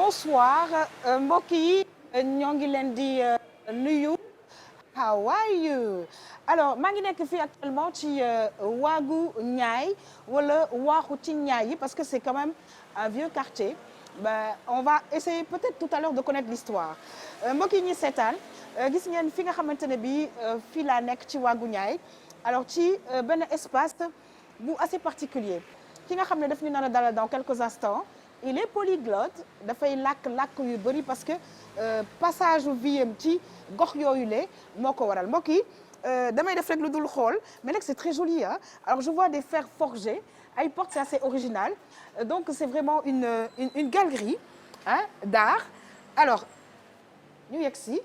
bonsoir mbokk yi ñoo ngi leen di nuyu. How are you? Alors maa ngi nekk fii actuellement ci waagu Ñaay wala waaxu ci Ñaay yi parce que c'est quand même un vieux quartier. On va essayer peut-être tout à l'heure de connaître l'histoire mbokk yi ñuy seetaan gis ngeen fi nga xamante ne bii fii laa nekk ci waagu Ñaay alors ci benn espace bu assez particulier ki nga xam ne daf ñu nar a dalal dans quelques instants. Il est polyglotte dafay làkk yu bëri parce que passage vie am ci gox yooyu le moo ko waral mbokk yi damay def rek lu dul xool mais nag c'est très joli hein. Alors je vois des fers forgés ay portes, c'est assez original donc c'est vraiment une galerie hein, d'art. Alors ñu yegg si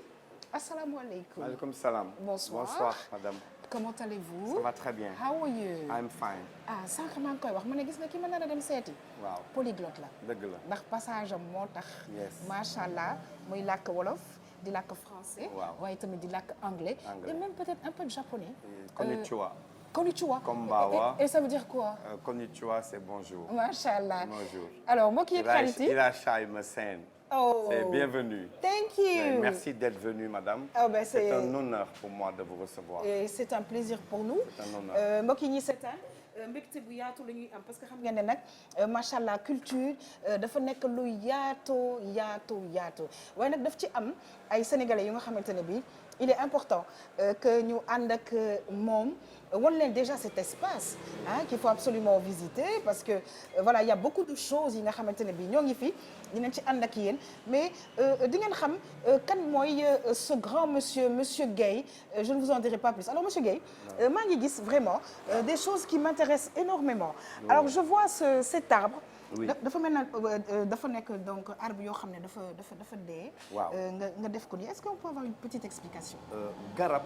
asalaamaaleykum. Maaleykum salaam. Bonsoir. Bonsoir madame. Comment allez-vous? Ça va très bien. How are you? I'm fine. ah sànq maa ngi koy wax ma ne gis nga ki ma nar a dem seeti. waaw polyglotte la. dëgg la ndax passage am moo tax. yes macha allah muy làkk wolof di làkk français. waaw waaye tamit di làkk anglais. et même peut-être un peu de japonais. Konnichiwa. Konnichiwa. Konbawa. Et ça veut dire quoi? Konnichiwa c'est bonjour. macha allah. Bonjour. alors mbokk yi xarit yi. Iracha Masen. Oh. C'est bienvenue. Thank you. Merci d'être venue, madame. Oh, ben c'est un honneur pour moi de vous recevoir. Et c'est un plaisir pour nous. C'est un honneur. mbokk yi ñuy seetaan mbégte bu yaatu la ñuy am parce que xam ngeen ne nag macha allah culture dafa nekk lu yaatu waaye nag daf ci am ay sénégalais yu nga xamante ne bii il est important que ñu ànd ak moom wan leen déjà cet espace hein, qu'il faut absolument visiter parce que voilà il y a beaucoup de choses yi nga xamante ne bii ñoo ngi fi dinañ ci ànd ak yéen mais di ngeen xam kan mooy ce grand monsieur Guèye je ne vous en dirai pas plus alors monsieur Guèye maa ngi gis vraiment des choses qui m'intéressent énormément alors je vois cet arbre dafa mel na dafa nekk donc arbre yoo xam ne dafa dee waaw nga def ko nii est-ce qu'on peut avoir une petite explication garab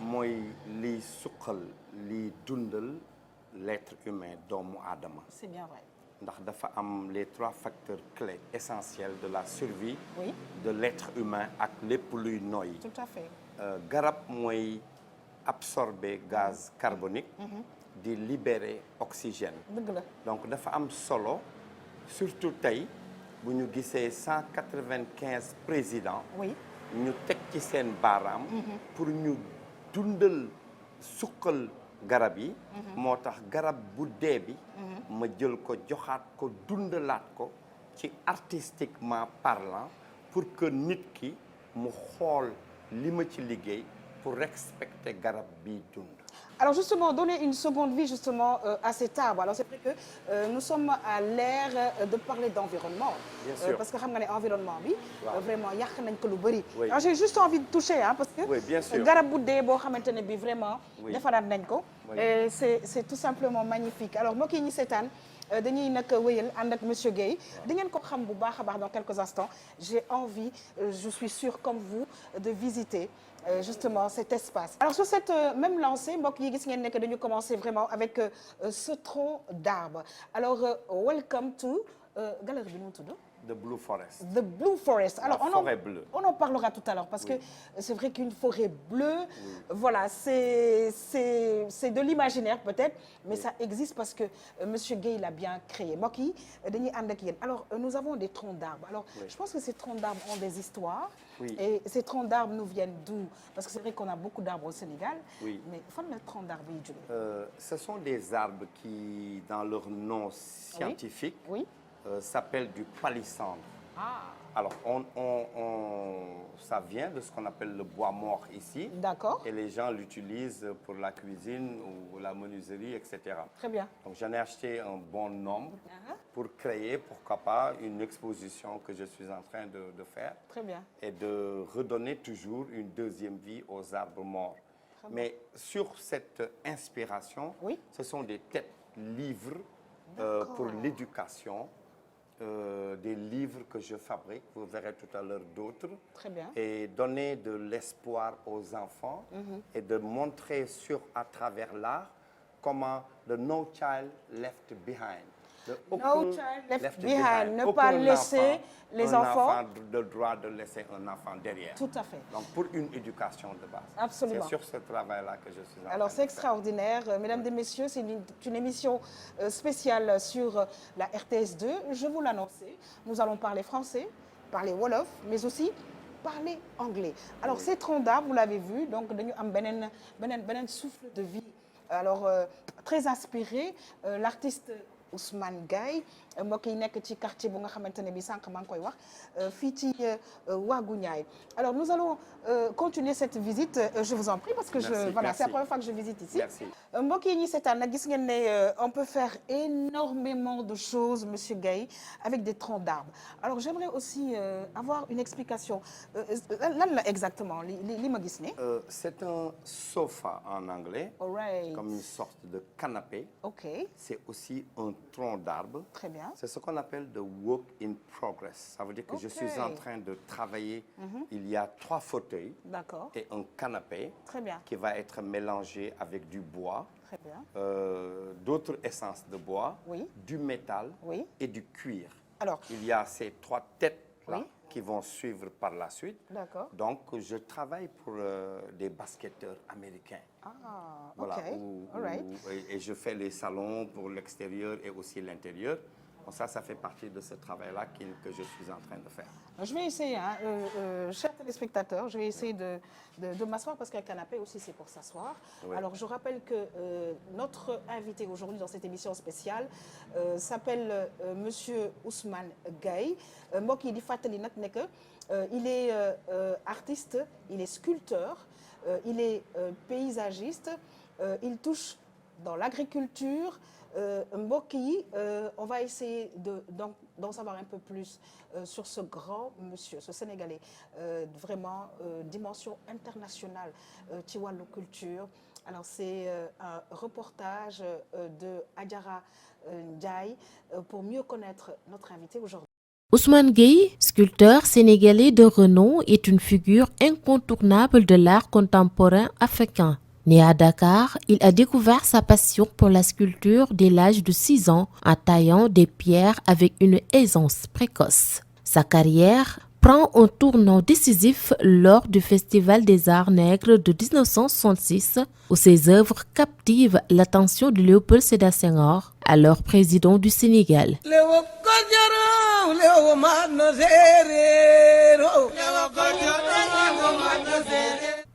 mooy liy suqal liy dundal l'être humain doomu aadama c'est bien vrai ndax dafa am les 3 facteurs clés essentiels de la survie oui. de l'être humain ak lépp luy noyyi. tout à fait garab mooy absorber gaz carbonique di libérer oxygène dëgg la donc dafa am solo surtout tey bu ñu gisee 195 présidents oui ñu teg ci seen baaraam pour ñu dundal suqal garab yi moo tax garab bu dee bi ma jël ko joxaat ko dundalaat ko ci artistiquement parlant pour que nit ki mu xool li ma ci liggéey pour respecter garab bi dund. Alors justement, donner une seconde vie justement à cet arbre. Alors c'est vrai que nous sommes à l'ère de parler d'environnement. Bien sûr. Parce que xam nga ne environnement bi. Waaw. Vraiment yàq nañ ko lu bëri. Oui. Alors j'ai juste envie de toucher hein, parce que. Oui, bien sûr. garab bu dee boo xamante ne bi vraiment. Oui. defaraat nañ ko. Oui. Et c'est tout simplement magnifique. Alors mbokk yi ñu seetaan dañuy nag wéyal ànd ak monsieur Guèye. di ngeen ko xam bu baax a baax dans quelques instants. J'ai envie, je suis sûre comme vous, de visiter. Justement cet espace. Alors sur cette même lancée mbokk yi gis ngeen ne que dañu commencer vraiment avec ce tronc d'arbre. Alors welcome to galerie bi nu mu tudd. The Blue Forest. The Blue Forest. Alors La forêt bleue. On en parlera tout à l'heure parce Oui. que c'est vrai qu'une forêt bleue, Oui. voilà, c'est de l'imaginaire peut-être, mais Oui. ça existe parce que monsieur Guèye l'a bien créé. Mbokk yi dañuy ànd ak yéen. Alors nous avons des troncs d'arbres. Alors Oui. je pense que ces troncs d'arbres ont des histoires. Oui. Et ces troncs d'arbres nous viennent d'où? Parce que c'est vrai qu'on a beaucoup d'arbres au Sénégal. Oui. Mais fan la tronc d'arbre yi jógee? Ce sont des arbres qui, dans leur nom scientifique, Oui. s'appellent du palissandre. Ah. Alors, ça vient de ce qu'on appelle le bois mort ici. D'accord. Et les gens l'utilisent pour la cuisine ou la menuiserie, etc. Très bien. Donc, j'en ai acheté un bon nombre pour créer, pourquoi pas, une exposition que je suis en train de faire. Très bien. Et de redonner toujours une deuxième vie aux arbres morts. Mais sur cette inspiration, oui. ce sont des têtes livres pour l'éducation, des livres que je fabrique, vous verrez tout à l'heure d'autres. Très bien. Et donner de l'espoir aux enfants et de montrer à travers l'art comment the no child left behind. No child left behind. Ne pas laisser les enfants. Un enfant le droit de laisser un enfant derrière. Tout à fait. Donc pour une éducation de base. Absolument. C'est sur ce travail-là que je suis en train Alors de c'est faire. extraordinaire. Mesdames et messieurs, c'est une émission spéciale sur la RTS2. Je vous l'annonçais. Nous allons parler français, parler wolof, mais aussi parler anglais. Alors ces troncs d'arbres, vous l'avez vu, donc dañu am beneen souffle de vie. Alors très inspiré, l'artiste Ousmane Gaye mbokk yi nekk ci quartier bu nga xamante ne bi sànq maa ngi koy wax fii ci Ouagou Niayes. Alors nous allons continuer cette visite, je vous en prie, parce que voilà, c'est la première fois que je visite ici. Merci. Mbokk yi ñi seetaan nag gis ngeen ne on peut faire énormément de choses, monsieur Gaye, avec des troncs d'arbres. Alors j'aimerais aussi avoir une explication. Lan la exactement li ma gis ne? C'est un sofa en anglais, Alright. comme une sorte de canapé. Ok, C'est aussi un tronc d'arbre. très bien. C'est ce qu'on appelle the work in progress. Ça veut dire que je suis en train de travailler. Il y a 3 fauteuils D'accord, et un canapé très bien, qui va être mélangé avec du bois, très bien. d'autres essences de bois, Oui. du métal Oui. et du cuir. Alors, Il y a ces 3 têtes-là Oui. qui vont suivre par la suite. d'accord. Donc, je travaille pour des basketteurs américains. Ah, Voilà, ok, alright. et je fais les salons pour l'extérieur et aussi l'intérieur. Donc ça fait partie de ce travail-là que je suis en train de faire. Je vais essayer, chers téléspectateurs, je vais essayer de m'asseoir parce qu'un canapé aussi c'est pour s'asseoir. Oui. Alors je rappelle que notre invité aujourd'hui dans cette émission spéciale s'appelle monsieur Ousmane Gaye. Mbokk yi di fàttali nag ne que il est artiste, il est sculpteur, il est paysagiste, il touche dans l'agriculture. Mbokk yi, on va essayer d'en savoir un peu plus sur ce grand monsieur, ce Sénégalais, vraiment dimension internationale ci wàllu culture. Alors c'est un reportage de Adjara Ndiaye pour mieux connaître notre invité aujourd'hui. Ousmane Gaye, sculpteur sénégalais de renom, est une figure incontournable de l'art contemporain africain. Né à Dakar, il a découvert sa passion pour la sculpture dès l'âge de 6 ans en taillant des pierres avec une aisance précoce. Sa carrière prend un tournant décisif lors du Festival des Arts Nègres de 1966, où ses œuvres captivent l'attention de Léopold Sédar Senghor, alors président du Sénégal.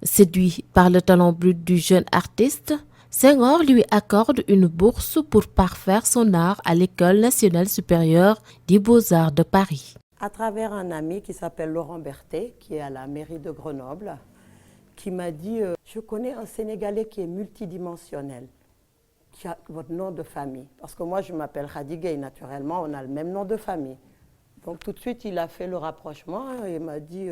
Séduit par le talent brut du jeune artiste, Senghor lui accorde une bourse pour parfaire son art à l'École nationale supérieure des beaux-arts de Paris. À travers un ami qui s'appelle Laurent Berthet, qui est à la mairie de Grenoble, qui m'a dit je connais un Sénégalais qui est multidimensionnel, qui a votre nom de famille. Parce que moi, je m'appelle Khady Gaye, naturellement, on a le même nom de famille. Donc tout de suite, il a fait le rapprochement et m'a dit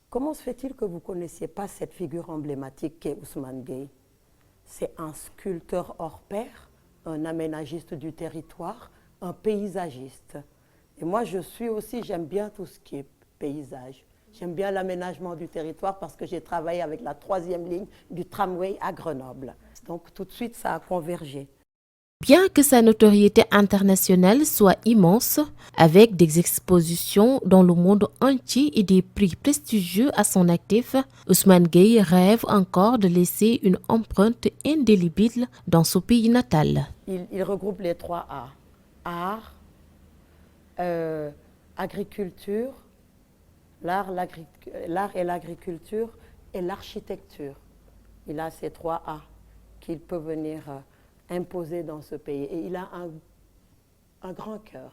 comment se fait-il que vous ne connaissiez pas cette figure emblématique qu'est Ousmane Gaye? C'est un sculpteur hors pair, un aménagiste du territoire, un paysagiste. Et moi, j'aime bien tout ce qui est paysage. J'aime bien l'aménagement du territoire parce que j'ai travaillé avec la 3e ligne du tramway à Grenoble. Donc tout de suite, ça a convergé. Bien que sa notoriété internationale soit immense, avec des expositions dans le monde entier et des prix prestigieux à son actif, Ousmane Gaye rêve encore de laisser une empreinte indélébile dans son pays natal. Il regroupe les 3 A. Art, agriculture, l'art et l'agriculture et l'architecture. Il a ces 3 A qu'il peut venir imposer dans ce pays. Et il a un grand cœur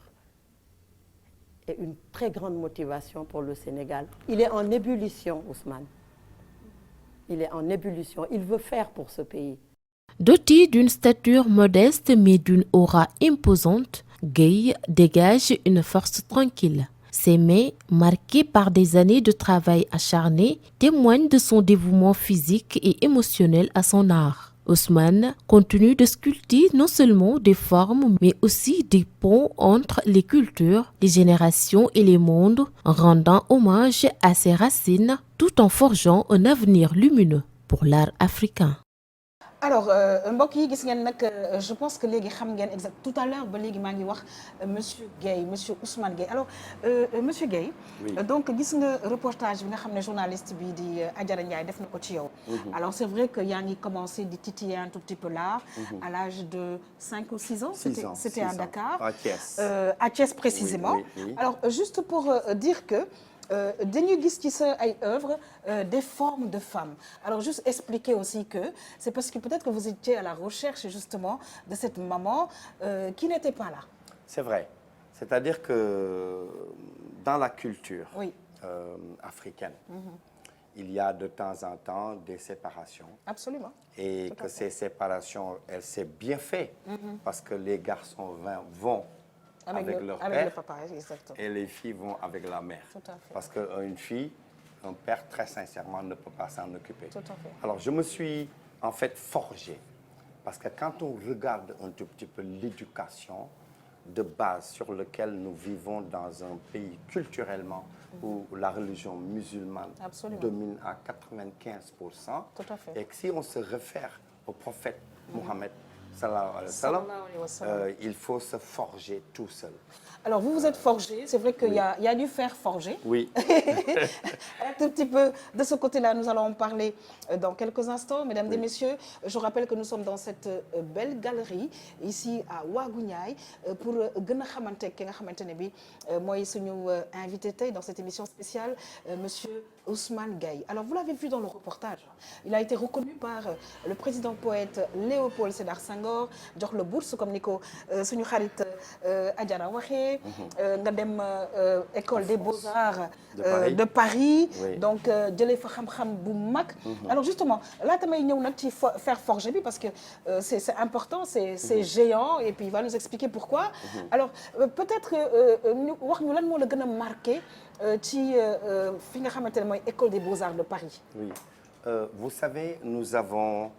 et une très grande motivation pour le Sénégal. Il est en ébullition, Ousmane. Il est en ébullition. Il veut faire pour ce pays. Doté d'une stature modeste mais d'une aura imposante, Gaye dégage une force tranquille. Ses mains, marquées par des années de travail acharné, témoignent de son dévouement physique et émotionnel à son art. Ousmane continue de sculpter non seulement des formes, mais aussi des ponts entre les cultures, les générations et les mondes, rendant hommage à ses racines tout en forgeant un avenir lumineux pour l'art africain. alors mbokk yi gis ngeen nag je pense que léegi xam ngeen exact tout à l'heure ba léegi maa ngi wax monsieur Guèye monsieur Ousmane Guèye alors monsieur Guèye Oui. donc gis nga reportage bi nga xam ne journaliste bi di Adjara Ndiaye def na ko ci yow alors c'est vrai que yaa ngi commencé di titiller un tout petit peu l'art à l'âge de 5 ou 6 ans. 6 ans, C'était 6 à ans. Dakar. À Thiès. À Thiès précisément. Oui, oui, oui. Alors juste pour dire que dañu gis ci sa ay œuvres des formes de femmes. Alors juste expliquer aussi que c'est parce que peut-être que vous étiez à la recherche justement de cette maman qui n'était pas là. C'est vrai. C'est-à-dire que dans la culture Oui. africaine, il y a de temps en temps des séparations. Absolument. Et Tout à que fait. ces séparations, elles s'est bien fait parce que les garçons vont avec leur avec père le papa, exactement. et les filles vont avec la mère. Tout à fait. Parce qu'une fille, un père, très sincèrement, ne peut pas s'en occuper. Tout à fait. Alors, je me suis en fait forgé. Parce que quand on regarde un tout petit peu l'éducation de base sur laquelle nous vivons dans un pays culturellement où la religion musulmane Absolument. domine à 95%, Tout à fait. et que si on se réfère au prophète Mohammed, sallallahu alayhi wa sallam, Sallallahu alayhi wa sallam. il faut se forger tout seul. Alors vous vous êtes forgé, c'est vrai qu'il y a du fer forgé. Oui. Un tout petit peu de ce côté-là, nous allons en parler dans quelques instants. Mesdames et messieurs, je rappelle que nous sommes dans cette belle galerie ici à Ouagou Niayes pour gën a xamante ki nga xamante ne bi mooy suñu invité tey dans cette émission spéciale monsieur Ousmane Guèye. Alors vous l'avez vu dans le reportage, il a été reconnu par le président poète Léopold Sédar Senghor, jox la bourse comme ni ko suñu xarit Adjara waxee. nga dem école des beaux-arts de Paris. Oui. Donc jëlee fa xam-xam bu mag. Alors justement laata may ñëw nag ci faire forger bi parce que c'est important, c'est géant et puis il va nous expliquer pourquoi. Alors peut-être ñu wax ñu lan moo la gën a marqué ci fi nga xamante ne mooy école des beaux-arts de Paris. Oui. Vous savez, nous avons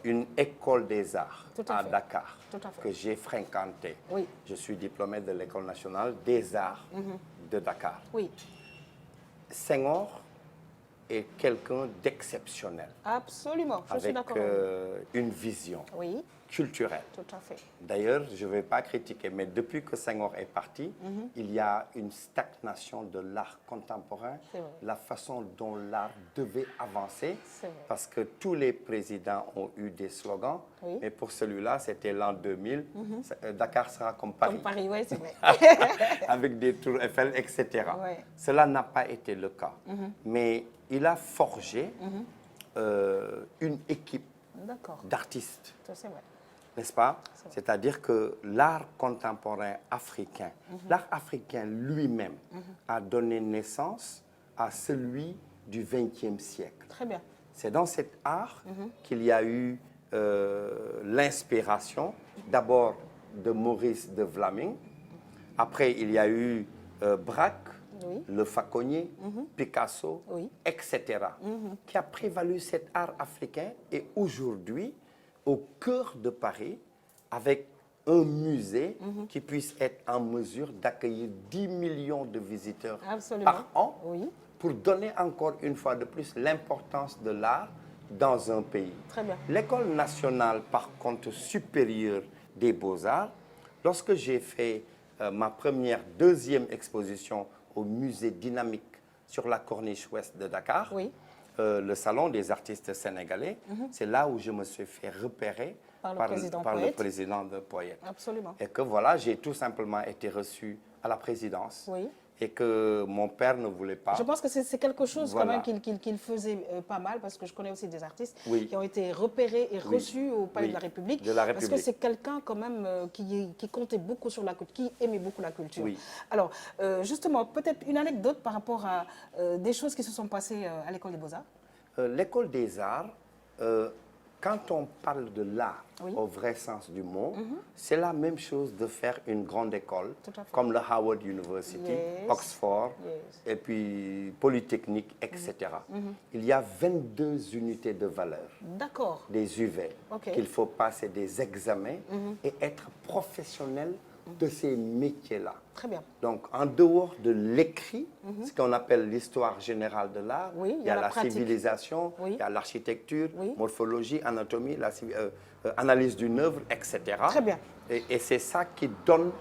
une école des arts Tout à à fait. Dakar Tout à fait. que j'ai fréquentée. Oui. Je suis diplômé de l'école nationale des arts de Dakar. Oui, Senghor est quelqu'un d'exceptionnel, absolument, je suis avec d'accord. une vision Oui, culturelle. tout à fait. D'ailleurs, je ne vais pas critiquer, mais depuis que Senghor est parti, il y a une stagnation de l'art contemporain, C'est vrai. la façon dont l'art devait avancer, C'est vrai. parce que tous les présidents ont eu des slogans, Oui. mais pour celui-là, c'était l'an 2000, Dakar sera comme Paris, Comme Paris, oui, c'est vrai. avec des tours Eiffel, etc. Ouais. Cela n'a pas été le cas, mais il a forgé une équipe D'accord, d'artistes, ça, c'est vrai. n'est-ce pas? C'est-à-dire que l'art contemporain africain, l'art africain lui-même a donné naissance à celui du XXe siècle. Très bien. C'est dans cet art qu'il y a eu l'inspiration, d'abord de Maurice de Vlaming, après il y a eu Braque, Oui. le Faconnier, Picasso, Oui. etc., qui a prévalu cet art africain et aujourd'hui, au cœur de Paris, avec un musée qui puisse être en mesure d'accueillir 10 millions de visiteurs Absolument. par an, Oui. pour donner encore une fois de plus l'importance de l'art dans un pays. Très bien. L'école nationale, par contre, supérieure des beaux-arts, lorsque j'ai fait ma deuxième exposition au musée dynamique sur la corniche ouest de Dakar, Oui. le salon des artistes sénégalais, c'est là où je me suis fait repérer Par le président par le Poète. président de Poète. Absolument. Et que voilà, j'ai tout simplement été reçu à la présidence. Oui. Et que mon père ne voulait pas. Je pense que c'est quelque chose Voilà. quand même qu'il faisait pas mal parce que je connais aussi des artistes Oui. qui ont été repérés et reçus au Palais Oui. de la République. De la Parce que République. c'est quelqu'un quand même qui comptait beaucoup sur la culture, qui aimait beaucoup la culture. Oui. Alors, justement, peut-être une anecdote par rapport à des choses qui se sont passées à l'École des Beaux-Arts. L'école des arts, quand on parle de l'art Oui. au vrai sens du mot, c'est la même chose de faire une grande école Tout à fait. comme le Howard University, Yes. Oxford, Yes. et puis Polytechnique, etc. Il y a 22 unités de valeur, D'accord. des UV, Ok. qu'il faut passer des examens et être professionnel de ces métiers-là. Très bien. Donc, en dehors de l'écrit, ce qu'on appelle l'histoire générale de l'art, Oui, il y a la pratique. civilisation, Oui. il y a l'architecture, Oui. morphologie, anatomie, analyse d'une œuvre, etc. Très bien. Et c'est ça qui donne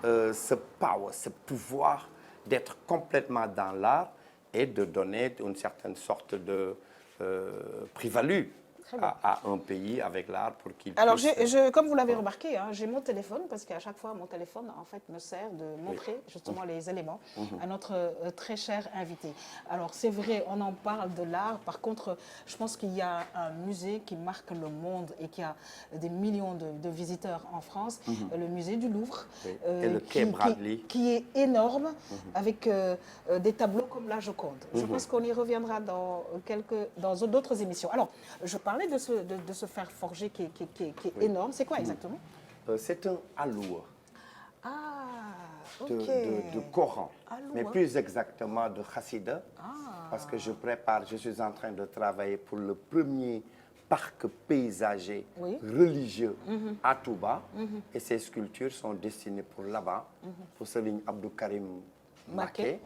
ce power, ce pouvoir d'être complètement dans l'art et de donner une certaine sorte de plus-value à un pays avec l'art pour qu'il Alors, puisse... comme vous l'avez remarqué, hein, j'ai mon téléphone parce qu'à chaque fois, mon téléphone, en fait, me sert de montrer justement les éléments à notre très cher invité. Alors, c'est vrai, on en parle de l'art. Par contre, je pense qu'il y a un musée qui marque le monde et qui a des millions de visiteurs en France, le musée du Louvre, Et le quai Bradley. qui est énorme avec des tableaux comme la Joconde. Je pense qu'on y reviendra dans d'autres émissions. Alors, je parlais de ce fer forgé qui est énorme. C'est quoi exactement? C'est un aloua Ah, ok. de Coran, Aloua. mais plus exactement de Chassida, parce que je suis en train de travailler pour le premier parc paysager religieux à Touba, et ces sculptures sont destinées pour là-bas, pour Serigne Abdou Karim Mbacké.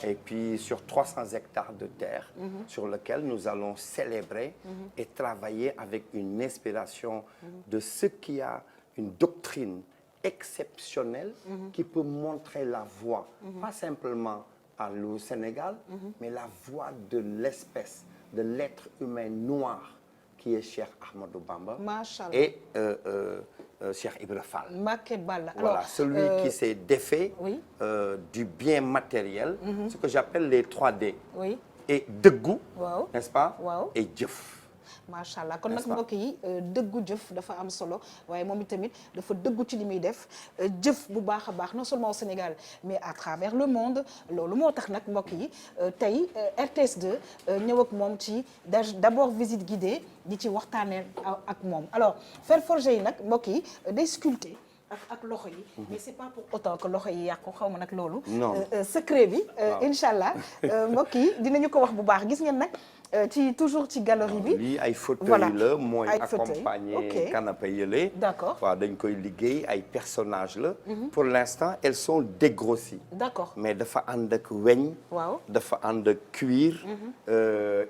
Et puis sur 300 hectares de terre sur lequel nous allons célébrer et travailler avec une inspiration de ce qui a une doctrine exceptionnelle qui peut montrer la voie, pas simplement au Sénégal, mais la voie de l'espèce, de l'être humain noir qui est Cheikh Ahmadou Bamba et Cheikh Ibra Fall. Voilà, alors, celui qui s'est défait du bien matériel, ce que j'appelle les 3D. Et dëggu, n'est-ce pas? Et jëf. macha allah kon nag mbokk yi dëggu jëf dafa am solo waaye moom itamit dafa dëggu ci li muy def jëf bu baax a baax non seulement au Sénégal mais à travers le monde loolu moo tax nag mbokk yi tey RTS2 ñëw ak moom ci d'abord visite guidée di ci waxtaanee ak moom alors fer forgé yi nag mbokk yi day sculpté ak loxo yi mais c'est pas pour autant que loxo yi yàqu xaw ma nag loolu secret bi incha allah mbokk yi dinañu ko wax bu baax gis ngeen nag toujours ci galerie bi lii ay fauteuil la mooy accompagner canapé yële d'accord waaw dañ koy liggéey ay personnages la pour l'instant elles sont dégrossies d'accord mais dafa ànd ak weñ waaw dafa ànd ak cuir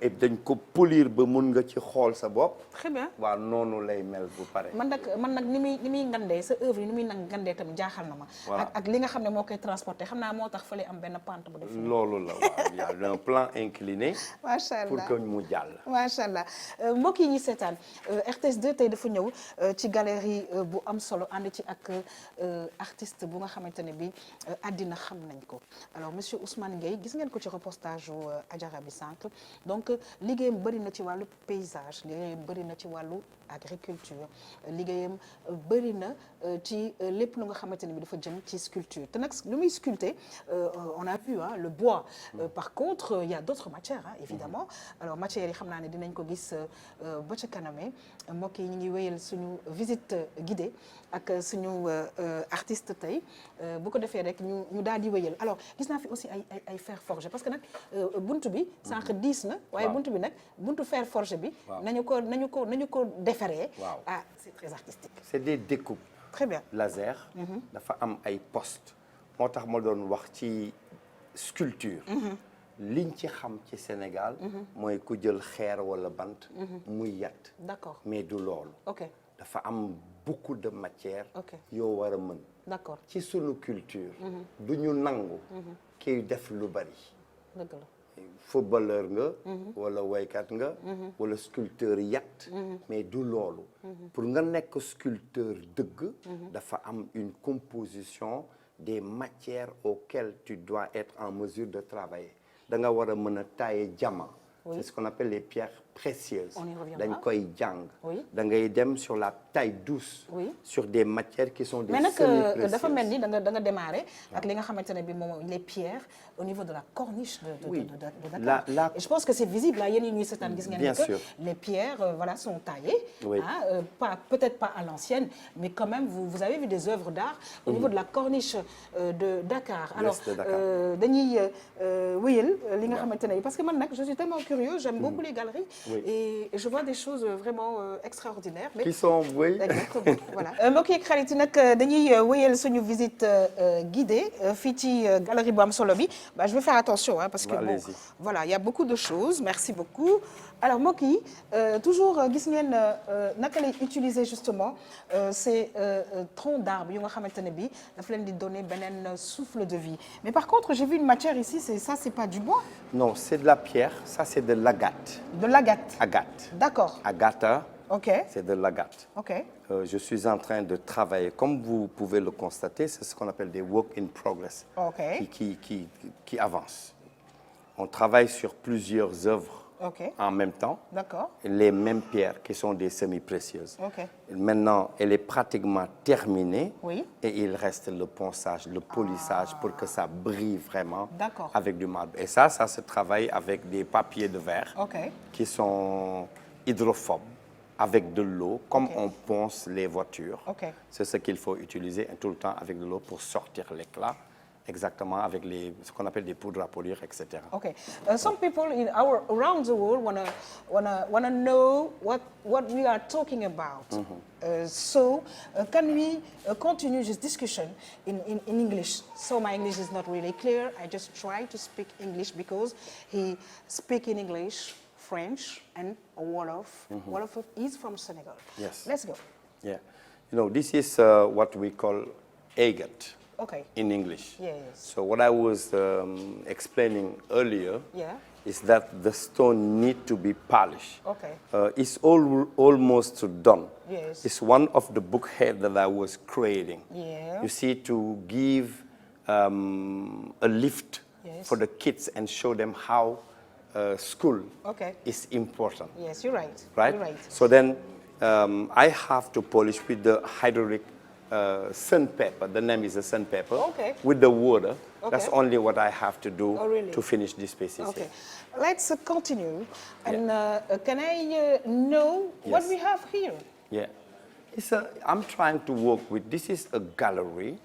et dañ ko polir ba mun nga ci xool sa bopp très bien waaw noonu lay mel bu pare man nag ni muy ngandee sa œuvre yi ni muy nag ngandee tam jaaxal na ma ak li nga xam ne moo koy transporté xam naa moo tax fële am benn pente bu def loolu la waaw y a un plan incliné macha allah que mu jàll. macha allah mbokk yi ñuy seetaan RTS2 tey dafa ñëw ci galerie bu am solo ànd ci ak artiste bu nga xamante ne bi àddina xam nañ ko alors monsieur Ousmane Gueye gis ngeen ko ci reportage u Adjara bi sànq donc liggéeyam bëri na ci wàllu paysage liggéeyam bëri na ci wàllu agriculture liggéeyam bëri na ci lépp lu nga xamante ne bi dafa jëm ci sculpture te nag lu muy sculpter on a vu le bois par contre il y a d'autres matières évidemment alors matières yi xam naa ne dinañ ko gis ba ca kaname mbokk yi ñu ngi wéyal suñu visite guidée ak suñu artiste tey bu ko defee rek ñu daal di wéyal alors gis naa fi aussi ay fer forgé parce que nag buntu bi sànq diis na waaye buntu bi nag buntu fer forgé bi nañu ko defaree c'est très artistique c'est des découpes très bien laser dafa am ay postes moo tax ma doon wax ci sculpture liñ ci xam ci Sénégal mooy ku jël xeer wala bant muy yat d'accord mais du loolu dafa am beaucoup de matière yoo war a mën d'accord ci sunu culture du ñu nangu kiy def lu bari dëgg la footballeur nga wala waykat nga wala sculpteur yat mais du loolu pour nga nekk sculpteur dëgg dafa am une composition des matières auxquelles tu dois être en mesure de travailler da nga war a mën a tailler diamant c'est ce qu'on appelle les pierres précieuses dañ koy jàng da ngay dem sur la taille douce sur des matières qui sont des semi-précieuses mais nag dafa mel ni da nga démarrer ak li nga xamante ne bi moom les pierres au niveau de la corniche de Dakar et je pense que c'est visible là yéen yi ñuy seetaan gis ngeen que les pierres sont taillées peut-être pas à l'ancienne mais quand même vous avez vu des œuvres d'art au niveau de la corniche de Dakar alors dañuy wéyal li nga xamante ne bi parce que man nag je suis tellement curieux j'aime beaucoup les galeries Oui. et je vois des choses vraiment extraordinaires. Mais qui sont oui. exactement voilà. mbokk yi xarit yi nag dañuy wéyal suñu visite guidée fii ci galerie bu am solo bi. Je vais faire attention parce que bon voilà il y a beaucoup de choses. Merci beaucoup. Alors mbokk yi toujours gis ngeen naka lay utiliser justement ces troncs d'arbres yu nga xamante ne bi daf leen di donner beneen souffle de vie. Mais par contre j'ai vu une matière ici, c'est pas du bois. Non, c'est de la pierre, ça c'est de l'agate. De l'agate. Agate. D'accord. Agata. Ok. C'est de l'agate. Ok. Je suis en train de travailler, comme vous pouvez le constater, c'est ce qu'on appelle des work in progress, qui avancent. On travaille sur plusieurs œuvres en même temps. D'accord. Les mêmes pierres qui sont des semi-précieuses. Ok. Maintenant, elle est pratiquement terminée. Oui. Et il reste le ponçage, le polissage pour que ça brille vraiment avec du marbre. Et ça se travaille avec des papiers de verre qui sont hydrophobes, avec de l'eau, comme on ponce les voitures. C'est ce qu'il faut utiliser tout le temps avec de l'eau pour sortir l'éclat. Exactement, avec ce qu'on appelle des poudres à polir, etc. Okay. Some people around the world wanna know what we are talking about. So can we continue this discussion in English? So my English is not really clear. I just try to speak English because he speaks in English, French, and Wolof. Wolof is from Senegal. Yes. Let's go. Yeah. You know, this is what we call agate. In English. Yes. So what I was explaining earlier is that the stone need to be polished. It's almost done. Yes. It's one of the book head that I was creating. Yeah. You see, to give a lift for the kids and show them how school is important. Yes, you're right. Right? You're right. So then I have to polish with the hydraulic sandpaper. The name is a sandpaper. With the water. That's only what I have to do to finish these pieces. Here. Let's continue. And can I know what we have here? Yeah. I'm trying to work with, this is a gallery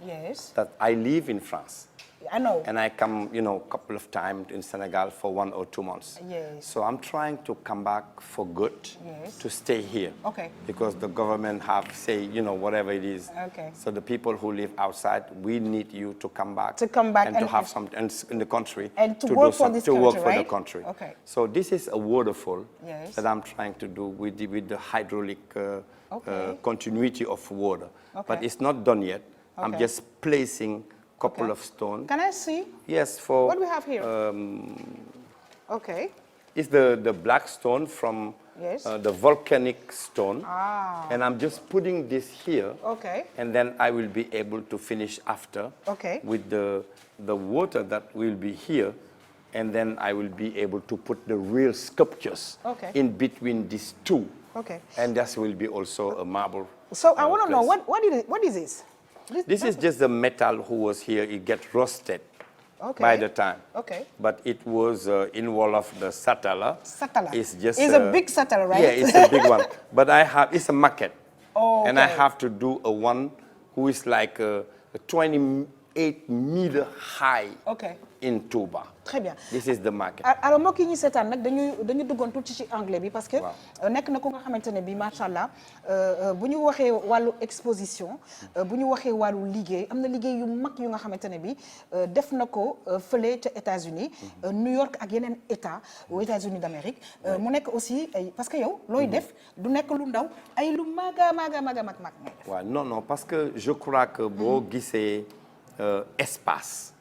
that I live in France. I know. And I come, a couple of times in Senegal for 1 or 2 months. Yes. So I'm trying to come back for good to stay here. Because the government have say, whatever it is. So the people who live outside, we need you to come back. And to have something in the country. And to work for this country, to work for right? the country. So this is a waterfall that I'm trying to do with the hydraulic continuity of water. But it's not done yet. I'm just placing couple of stones. Can I see? Yes, for what we have here. It's the black stone from the volcanic stone. And I'm just putting this here. And then I will be able to finish after with the water that will be here. And then I will be able to put the real sculptures in between these two. And that will be also a marble. So I want to know what is this? This is just the metal who was here. It gets rusted by the time. But it was in Wolof the satala. Satala. It's just a big satala, right? Yeah, it's a big one. But it's a maquette. And I have to do a one who is like a 28-meter high in Touba. Très bien. This is the market. Alors mbokk yi ñu seetaan nag dañu duggoon tuuti ci anglais bi parce que nekk na ko nga xamante ne bi macha allah bu ñu waxee wàllu exposition bu ñu waxee wàllu liggéey am na liggéey yu mag yu nga xamante ne bi def na ko fële ca États-Unis New York ak yeneen état aux États-Unis d'Amérique mu nekk aussi parce que yow looy def du nekk lu ndaw ay lu mag waaw non parce que je crois que boo gisee espace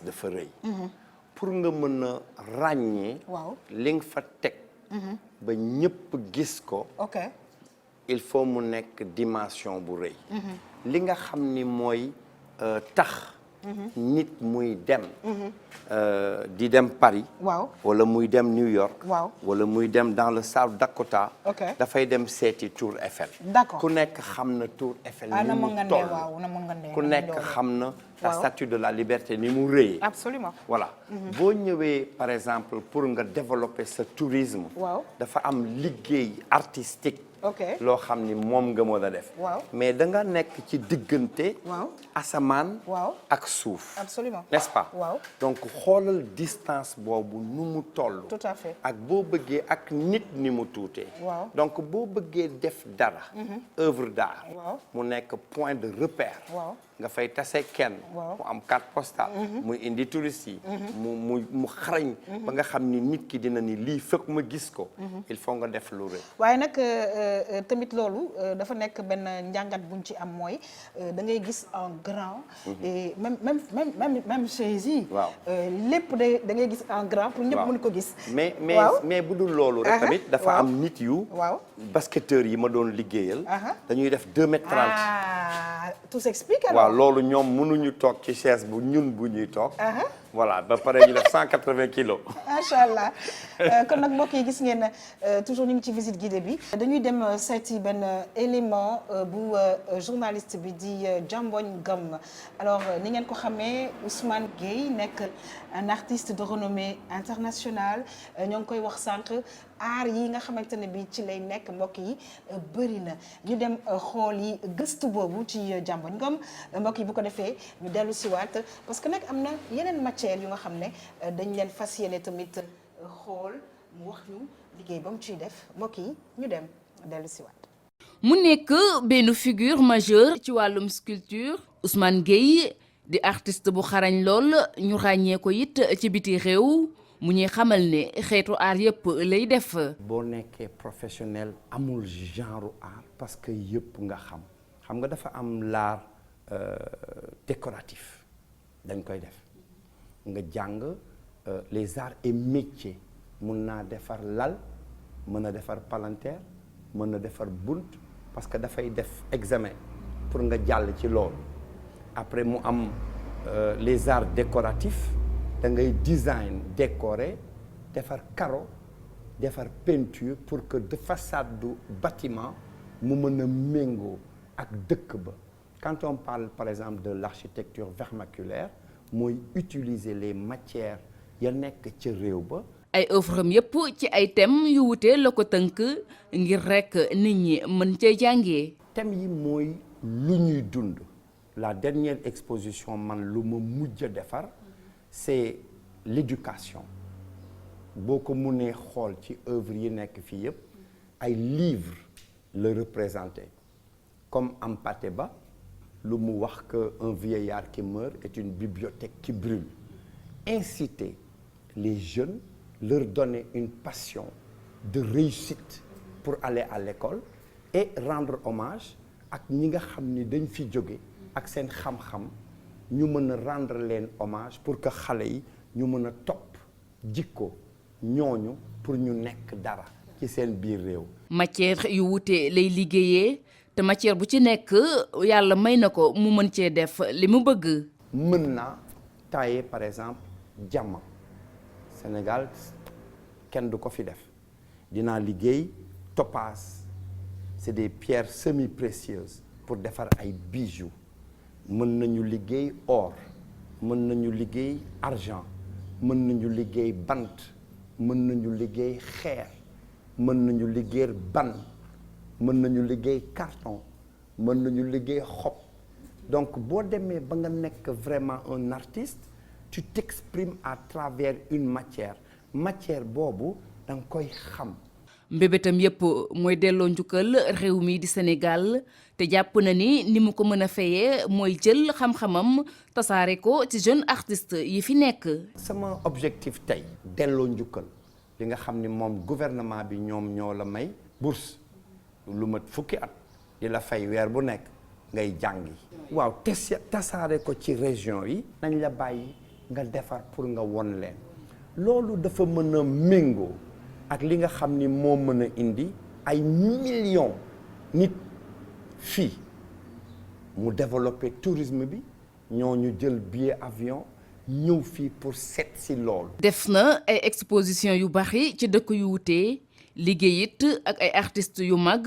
dafa rëy pour nga mën a ràññee li nga fa teg ba ñëpp gis ko il faut mu nekk dimension bu rëy li nga xam ni mooy tax nit muy dem di dem Paris wala muy dem New York wala muy dem dans le South Dakota dafay dem seeti Tour Eiffel ku nekk xam na Tour Eiffel ni mu toll ku nekk xam na la statue de la liberté ni mu rëyee absolument voilà boo ñëwee par exemple pour nga développer ce tourisme dafa am liggéey artistique ok loo xam ni moom nga mën a def. waaw mais da nga nekk ci diggante. waaw asamaan. waaw ak suuf. absolument n'est-ce pas. waaw donc xoolal distance boobu nu mu toll. tout à fait ak boo bëggee ak nit ni mu tuutee. waaw donc boo bëggee def dara. œuvre d'art. waaw mu nekk point de repère. waaw nga fay tase kenn. waaw mu am carte postale. muy indi touristes yi. mu xarañ. ba nga xam ni nit ki dina ni lii fekk ma gis ko. il faut nga def lu rëy. waaye nag tamit loolu dafa nekk benn njàngat buñ ci am mooy da ngay gis en grand. et même chaise yi. waaw lépp da ngay gis en grand pour ñëpp mën ko gis. mais bu dul loolu rek tamit dafa am nit yu. waaw basketteurs yi ma doon liggéeyal. dañuy def 2m30. tout s'explique alors. waaw loolu ñoom mënuñu toog ci chaise bu ñun bu ñuy toog. voilà ba pare ñu def 180 kilos. macha allah kon nag mbokk yi gis ngeen toujours ñu ngi ci visite guidée bi. dañuy dem seeti benn élément bu journaliste bi di Jamboñ Ngom alors ni ngeen ko xamee Ousmane Gueye nekk un artiste de renommée internationale ñoo ngi koy wax sànq art yi nga xamante ne bi ci lay nekk mbokk yi bëri na ñu dem xool yi gëstu boobu ci Jamboñ Ngom mbokk yi bu ko defee ñu dellu siwaat parce que nag am na yeneen matière yu nga xam ne dañ leen fas yéene tamit xool mu wax ñu liggéey ba mu ciy def mbokk yi ñu dem dellu siwaat mu nekk benn figure majeure ci wàllum sculpture Ousmane Gueye di artiste bu xarañ lool ñu ràññee ko it ci biti réew mu ñuy xamal ne xeetu art yëpp lay def. boo nekkee professionnel amul genre art parce que yëpp nga xam nga dafa am l'art décoratif dañ koy def nga jàng les arts et métiers mun naa defar lal mën a defar palanteer mën na defar bunt parce que dafay def examen pour nga jàll ci loolu après mu am les arts décoratifs da ngay design décorer defar carreau defar peinture pour que de façade du bâtiment mu mën a méngoo ak dëkk ba quand on parle par exemple de l'architecture vernaculaire mooy utiliser les matières ya nekk ci réew ba. ay œuvre am yépp ci ay thèmes yu wute la ko tënk ngir rekk nit ñi mën cee jàngee. thèmes yi mooy lu ñuy dund la dernière exposition man lu ma mujj a defar c'est l'éducation boo ko mënee xool ci œuvre yi nekk fii yépp ay livres la représenté comme Hampâté Bâ lu mu wax que un vieillard qui meurt est une bibliothèque qui brûle inciter les jeunes leur donner une passion de réussite pour aller à l'école et rendre hommage ak ñi nga xam ni dañ fi jóge ak seen xam-xam ñu mën a rendre leen hommage pour que xale yi ñu mën a topp jikko ñooñu pour ñu nekk dara ci seen biir réew. matière yu wute lay liggéeyee te matière bu ci nekk yàlla may na ko mu mën cee def li mu bëgg. mën naa tailler par exemple diamant Sénégal kenn du ko fi def dinaa liggéey topaz c'est des pierres semi-précieuses pour defar ay bijoux mën nañu liggéey or mën nañu liggéey argent mën nañu liggéey bant mën nañu liggéey xeer mën nañu liggéey ban mën nañu liggéey carton mën nañu liggéey xob donc boo demee ba nga nekk vraiment un artiste tu t'exprimes à travers une matière boobu da nga koy xam. mbébétam yépp mooy delloo njukkal réew mi di Sénégal te jàpp na ni mu ko mën a fayee mooy jël xam-xamam tasaare ko ci jeune artiste yi fi nekk. sama objectif tey delloo njukkal li nga xam ni moom gouvernement bi ñoom ñoo la may bourse lu mat fukki at di la fay weer bu nekk ngay jàngi. waaw tasaare ko ci région yi nañ la bàyyi nga defar pour nga won leen loolu dafa mën a méngoo ak li nga xam ni moo mën a indi ay millions nit fii mu développer tourisme bi ñooñu jël billet avion ñëw fii pour seet si loolu. def na ay exposition yu bari ci dëkk yu wute liggéey it ak ay artistes yu mag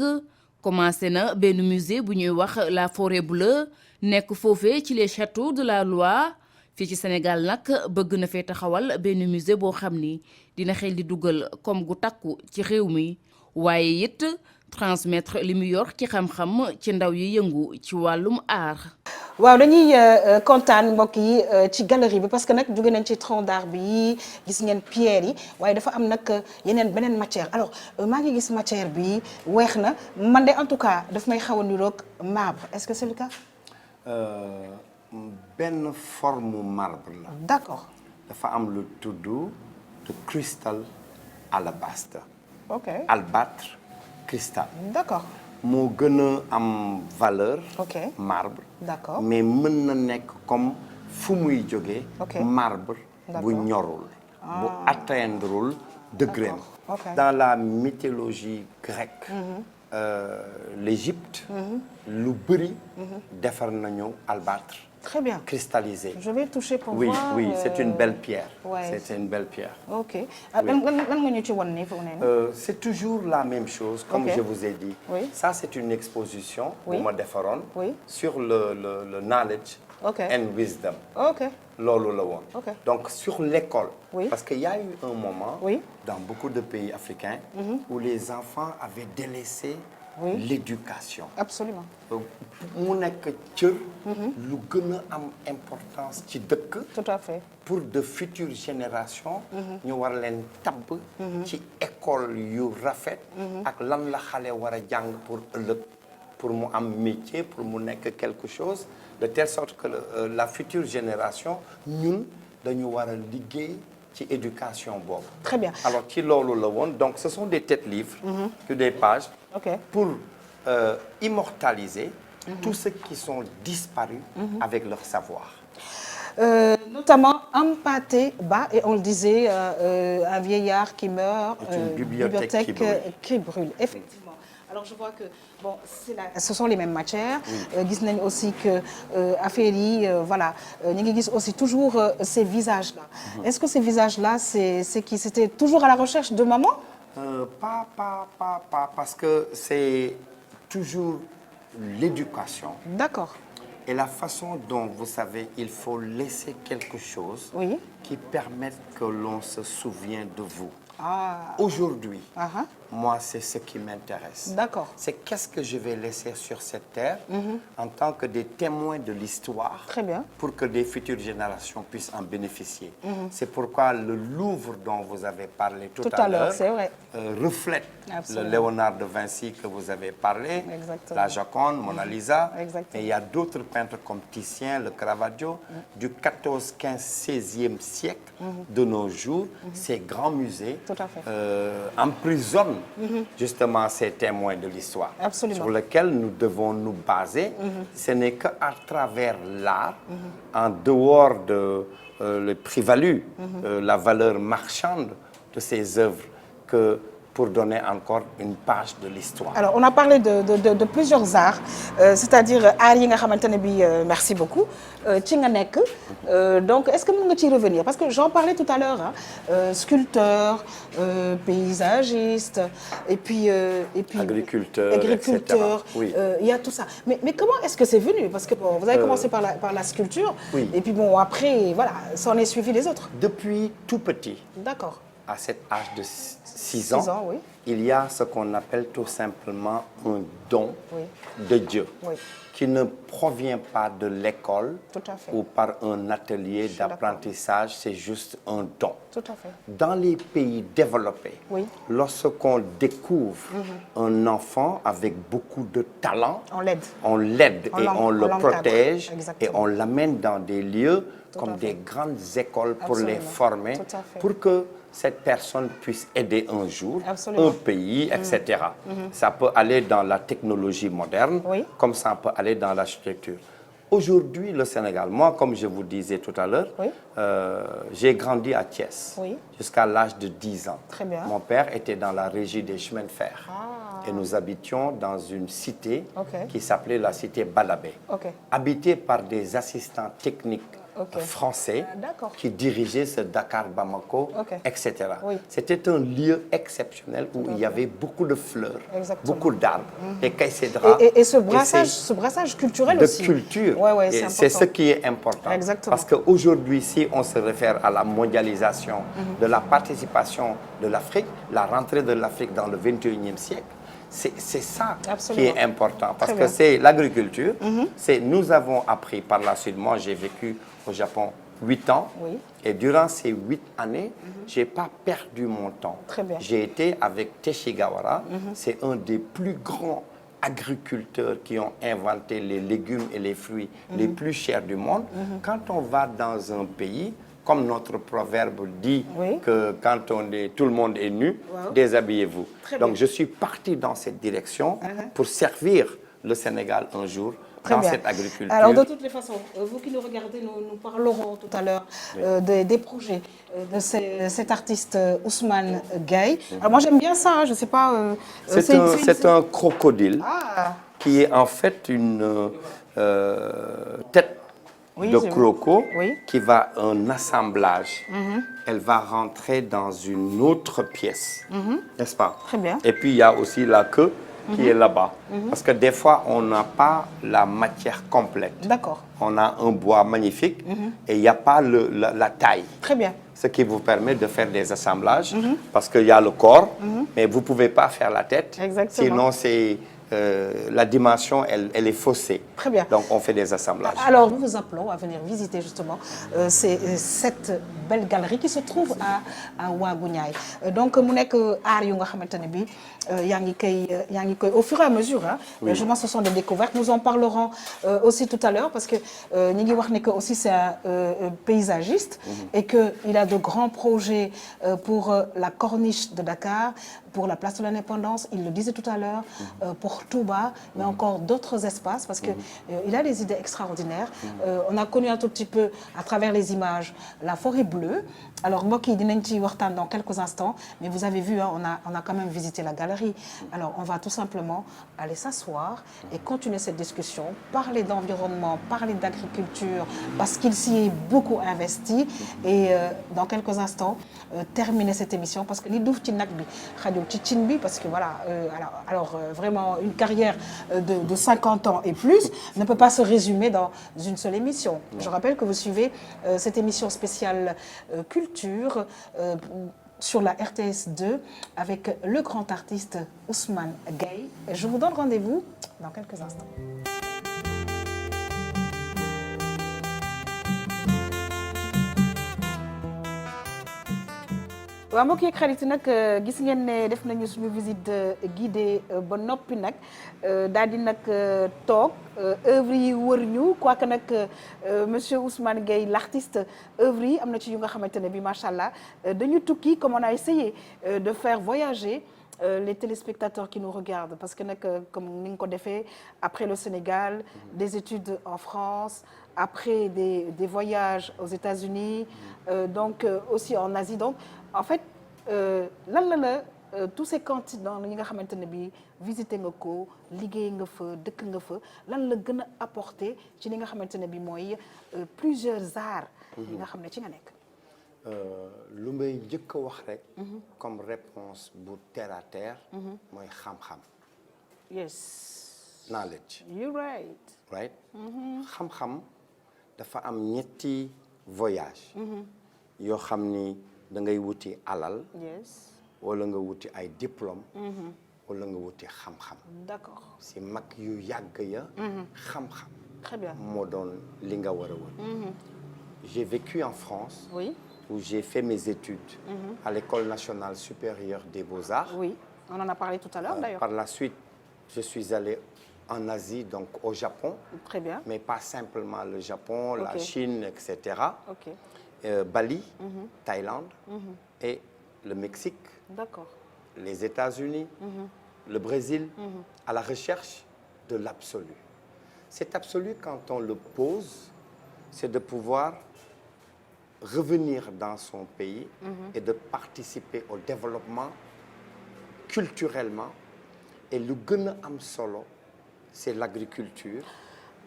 commencé na benn musée bu ñuy wax la forêt bleue nekk foofee ci les châteaux de la Loire fii ci Sénégal nag bëgg na fee taxawal benn musée boo xam ni dina xel di dugal comme gu takku ci réew mi waaye it transmettre li mu yor ci xam-xam ci ndaw yi yëngu ci wàllum art. waaw dañuy kontaan mbokk yi ci galerie bi parce que nag jóge nañ ci tronc d'arbre bi gis ngeen pierre yi waaye dafa am nag beneen matière alors maa ngi gis matière bi weex na man de en tout cas daf may xaw a niroog marbre est-ce que c'est le cas. benn forme marbre la. d'accord. dafa am lu tudd de cristal alabastre. ok albâtre cristal. d'accord. moo gën a am valeur. ok marbre. d'accord mais mën na nekk comme fu muy jógee. ok marbre bu ñorul. bu atteindreul degré. ok dans la mythologie grecque. l'Égypte. lu bëri. defar nañu albâtre. très bien cristallisé. je vais toucher pour oui, voir. oui c'est une belle pierre. ouais. c'est une belle pierre. ok lan nga ñu ci wan nii foofu nee c'est toujours la même chose comme ok. je vous ai dit. oui. ça c'est une exposition. oui. bu ma defaroon. oui. sur le knowledge. ok and wisdom. ok loolu la woon. ok donc sur l'école. oui. parce qu'il y a eu un moment. oui. dans beaucoup de pays africains. où les enfants avaient délaissé. oui. l'éducation. absolument. mu nekk cër. lu gën a am importance ci dëkk. tout à fait. pour de futures générations. ñu war leen tabb. ci école yu rafet. ak lan la xale war a jàng pour ëllëg pour mu am métier pour mu nekk quelque chose de telle sorte que la future génération ñun dañu war a liggéey ci éducation boobu. très bien alors ci loolu la woon donc ce sont des têtes-livres. que des pages. ok pour immortaliser. tous ceux qui sont disparus. avec leur savoir. Notamment Hampâté Bâ, et on le disait, un vieillard qui meurt, une bibliothèque qui brûle. Effectivement. Alors je vois que bon, ce sont les mêmes matières. Gis nañ aussi que affaire yi voilà ñu ngi gis aussi toujours ces visages-là. Est-ce que ces visages-là c'était toujours à la recherche de maman? Pas parce que c'est toujours l'éducation. D'accord. Et la façon dont, vous savez, il faut laisser quelque chose oui. qui permette que l'on se souvienne de vous. Ah. Aujourd'hui, Uh-huh. moi, c'est ce qui m'intéresse. D'accord. C'est qu'est-ce que je vais laisser sur cette terre en tant que des témoins de l'histoire. Très bien. Pour que des futures générations puissent en bénéficier. C'est pourquoi le Louvre dont vous avez parlé tout à l'heure c'est vrai. reflète Absolument. le Léonard de Vinci que vous avez parlé, Exactement. la Joconde, Mona Lisa. Exactement. Et il y a d'autres peintres comme Titien, le Caravaggio, du 14, 15, 16e siècle de nos jours. Ces grands musées Tout à fait. emprisonnent justement ces témoins de l'histoire. Absolument. Sur lesquels nous devons nous baser. Ce n'est qu'à travers l'art, en dehors de le plus-value, la valeur marchande de ces œuvres, que pour donner encore une page de l'histoire. Alors, on a parlé de plusieurs arts, c'est-à-dire art yi nga xamante ne bi merci beaucoup ci nga nekk donc est-ce que mën nga ciy revenir parce que j'en parlais tout à l'heure sculpteur, paysagiste et puis agriculteur, oui. Il y a tout ça. Mais comment est-ce que c'est venu? Parce que bon, vous avez commencé par la sculpture, oui. Et puis bon après voilà, s'en est suivi les autres. Depuis tout petit. D'accord. À cet âge de 6 ans, oui. il y a ce qu'on appelle tout simplement un don oui. de Dieu, oui. qui ne provient pas de l'école ou par un atelier d'apprentissage, c'est juste un don. Tout à fait. Dans les pays développés, oui. lorsqu'on découvre un enfant avec beaucoup de talent, on l'aide et on le protège et on l'amène dans des lieux comme des grandes écoles pour les former, pour que cette personne puisse aider un jour un pays, etc. Ça peut aller dans la technologie moderne, comme ça peut aller dans l'architecture. Aujourd'hui, le Sénégal, moi, comme je vous disais tout à l'heure, j'ai grandi à Thiès jusqu'à l'âge de 10 ans. Très bien. Mon père était dans la régie des chemins de fer. Et nous habitions dans une cité qui s'appelait la cité Balabé, habitée par des assistants techniques français qui dirigeaient ce Dakar-Bamako, etc. C'était un lieu exceptionnel où il y avait beaucoup de fleurs, beaucoup d'arbres, des caïcédras. Et ce brassage culturel aussi. De culture. C'est ce qui est important. Exactement. Parce qu'aujourd'hui, si on se réfère à la mondialisation de la participation de l'Afrique, la rentrée de l'Afrique dans le 21e siècle, c'est ça Absolument. qui est important. Parce Très que bien. c'est l'agriculture. Nous avons appris par la suite. Moi, j'ai vécu au Japon 8 ans. Oui. Et durant ces 8 années, je n'ai pas perdu mon temps. Très bien. J'ai été avec Teshigawara. C'est un des plus grands agriculteurs qui ont inventé les légumes et les fruits les plus chers du monde. Quand on va dans un pays, comme notre proverbe dit Oui. que quand on est, tout le monde est nu, Wow. déshabillez-vous. Très Donc bien. je suis parti dans cette direction pour servir le Sénégal un jour Très dans bien. cette agriculture. Alors, de toutes les façons, vous qui nous regardez, nous parlerons tout à l'heure des projets de cet artiste Ousmane Gaye. Alors, moi, j'aime bien ça, hein, je ne sais pas... C'est un crocodile Ah, qui est en fait une tête Oui, de j'ai vu. croco Oui. qui va un assemblage. Elle va rentrer dans une autre pièce, n'est-ce pas? Très bien. Et puis il y a aussi la queue qui est là-bas. Parce que des fois, on n'a pas la matière complète. d'accord. On a un bois magnifique et il n'y a pas la taille. Très bien. Ce qui vous permet de faire des assemblages, parce qu'il y a le corps, mais vous ne pouvez pas faire la tête. Exactement. Sinon, c'est, la dimension, elle est faussée. Très bien. Donc, on fait des assemblages. Alors, nous vous appelons à venir visiter justement cette belle galerie qui se trouve à Ouagou Niayes. Donc, mu nekk art yu nga xamante ne bi yaa ngi koy au fur et à mesure, hein. Je pense que ce sont des découvertes. Nous en parlerons aussi tout à l'heure parce que ñi ngi wax ne que aussi c'est un paysagiste et qu'il a de grands projets pour la corniche de Dakar, pour la place de l'Indépendance, il le disait tout à l'heure, pour Touba, mais encore d'autres espaces parce que il a des idées extraordinaires. On a connu un tout petit peu à travers les images la forêt bleue. Alors mbokk yi dinañ ci waxtaan dans quelques instants, mais vous avez vu, hein, on a quand même visité la galerie. Alors on va tout simplement aller s'asseoir et continuer cette discussion, parler d'environnement, parler d'agriculture, parce qu'il s'y est beaucoup investi. Et dans quelques instants, terminer cette émission parce que li duuf ci nag bi xajul ci cin bi parce que voilà, vraiment une carrière de 50 ans et plus ne peut pas se résumer dans une seule émission. Je rappelle que vous suivez cette émission spéciale culture sur la RTS 2 avec le grand artiste Ousmane Gaye. Je vous donne rendez-vous dans quelques instants. waaw mbokk yi xarit yi nag gis ngeen ne def nañu suñu visite guidée ba noppi nag daal di nag toog œuvre yi wër ñu quoique nag monsieur Ousmane Gaye l'artiste œuvre yi am na ci yu nga xamante ne bi macha allah dañu tukki comme on a essayé de faire voyager les téléspectateurs qui nous regardent parce que nag comme ni nga ko defee après le Sénégal des études en France après des voyages aux États-Unis donc aussi en Asie donc en fait lan la tous ces continents yi nga xamante ne bi visité nga ko liggéey nga fa dëkk nga fa lan la gën a apporter ci li nga xamante ne bi mooy plusieurs arts yi nga xam ne ci nga nekk. lu may njëkk a wax rek. comme réponse bu terre à terre. mooy xam-xam. yes. knowledge. you're right. right. xam-xam dafa am ñetti voyage. yoo xam ni da ngay wuti alal. yes. wala nga wuti ay diplôme. wala nga wuti xam-xam. d'accord. si mag yu yàgg ya. xam-xam. très bien. moo doon li nga war a wër. j'ai vécu en France. oui. où j'ai fait mes études à l'École nationale supérieure des beaux-arts. Oui, on en a parlé tout à l'heure d'ailleurs. Par la suite, je suis allé en Asie, donc au Japon. Très bien. Mais pas simplement le Japon, la Ok. Chine, etc. Ok, Bali, Thaïlande et le Mexique, d'accord. les États-Unis, le Brésil, à la recherche de l'absolu. Cet absolu, quand on le pose, c'est de pouvoir revenir dans son pays et de participer au développement culturellement. Et le gën a am solo, c'est l'agriculture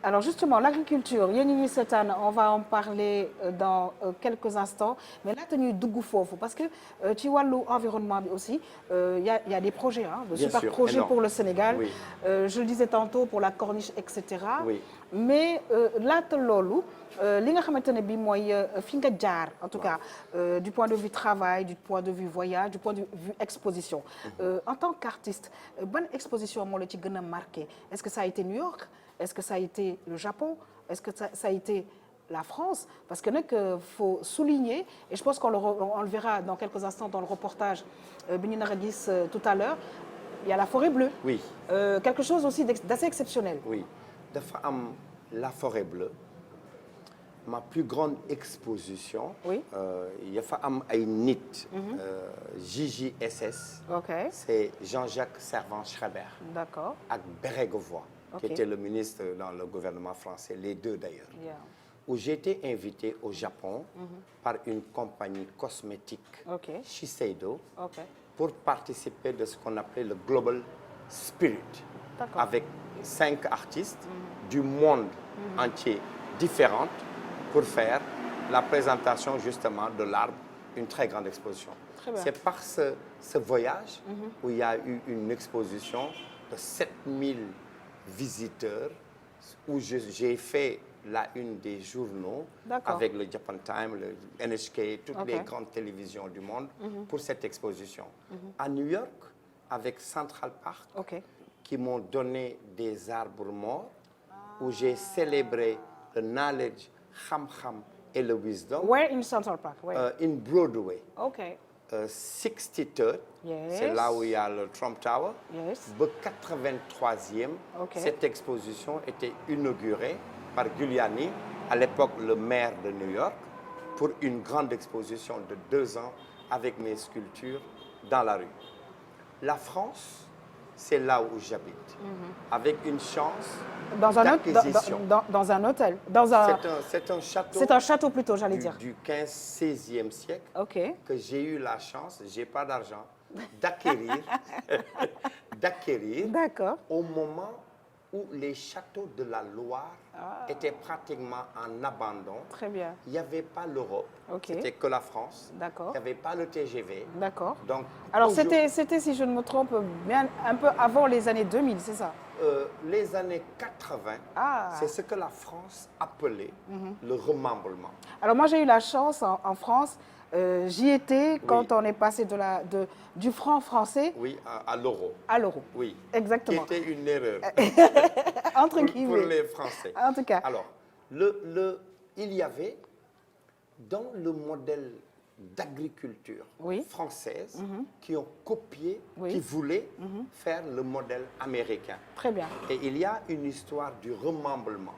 Alors justement, l'agriculture, yéen ñi ñuy seetaan, on va en parler dans quelques instants, mais laata ñuy dugg foofu parce que ci wàllu environnement bi aussi y a des projets, hein, de Bien super sûr, projets énorme. pour le Sénégal. Oui. Je le disais tantôt pour la corniche, et cetera. Oui. Mais laata loolu li nga xamante ne bii mooy fi nga jaar en tout cas du point de vue travail, du point de vue voyage, du point de vue exposition. En tant qu'artiste, ban exposition moo la ci gën a marqué? Est-ce que ça a été New York? Est-ce que ça a été le Japon? Est-ce que ça a été la France? Parce que nag faut souligner, et je pense qu'on le verra dans quelques instants dans le reportage bi ñu nar a gis tout à l'heure, il y a la forêt bleue. Oui. Quelque chose aussi d'assez exceptionnel. Oui. Dafa am la forêt bleue. Ma plus grande exposition. Oui. Dafa am ay nit. JJSS. OK. C'est Jean-Jacques Servan-Schreiber. D'accord. Ak Bérégovoy, OK. qui était le ministre dans le gouvernement français, les deux d'ailleurs. Yeah. Où j'ai été invité au Japon par une compagnie cosmétique, OK. Shiseido, OK. pour participer de ce qu'on appelait le Global Spirit, D'accord. avec 5 artistes du monde entier différentes pour faire la présentation justement de l'arbre, une très grande exposition. Très bien. C'est par ce voyage où il y a eu une exposition de 7000 visiteurs où j'ai fait la une des journaux avec le Japan Times, le NHK, toutes les grandes télévisions du monde pour cette exposition. À New York, avec Central Park, qui m'ont donné des arbres morts, où j'ai célébré le knowledge, xam-xam et le wisdom. Where in Central Park? Where? In Broadway. OK. 63rd, Yes. c'est là où il y a le Trump Tower. Yes. Le 83e, OK. cette exposition était inaugurée par Giuliani, à l'époque le maire de New York, pour une grande exposition de 2 ans avec mes sculptures dans la rue. La France, c'est là où j'habite, avec une chance d'acquisition. Dans un hôtel. C'est un château. C'est un château plutôt, j'allais dire. Du 15-16e siècle. OK. Que j'ai eu la chance, j'ai pas d'argent, d'acquérir D'accord. au moment où les châteaux de la Loire étaient pratiquement en abandon. Très bien. Il n'y avait pas l'Europe, OK. c'était que la France. D'accord. Il n'y avait pas le TGV. D'accord. Donc, alors c'était, si je ne me trompe, bien un peu avant les années 2000, c'est ça? Les années 80, c'est ce que la France appelait le remembrement. Alors moi j'ai eu la chance en France, j'y étais quand on est passé du franc français à l'euro. À l'euro. Oui. Exactement. Qui était une erreur. Entre guillemets. Pour les Français. En tout cas. Alors, il y avait dans le modèle d'agriculture française qui ont copié, qui voulaient faire le modèle américain. Très bien. Et il y a une histoire du remembrement.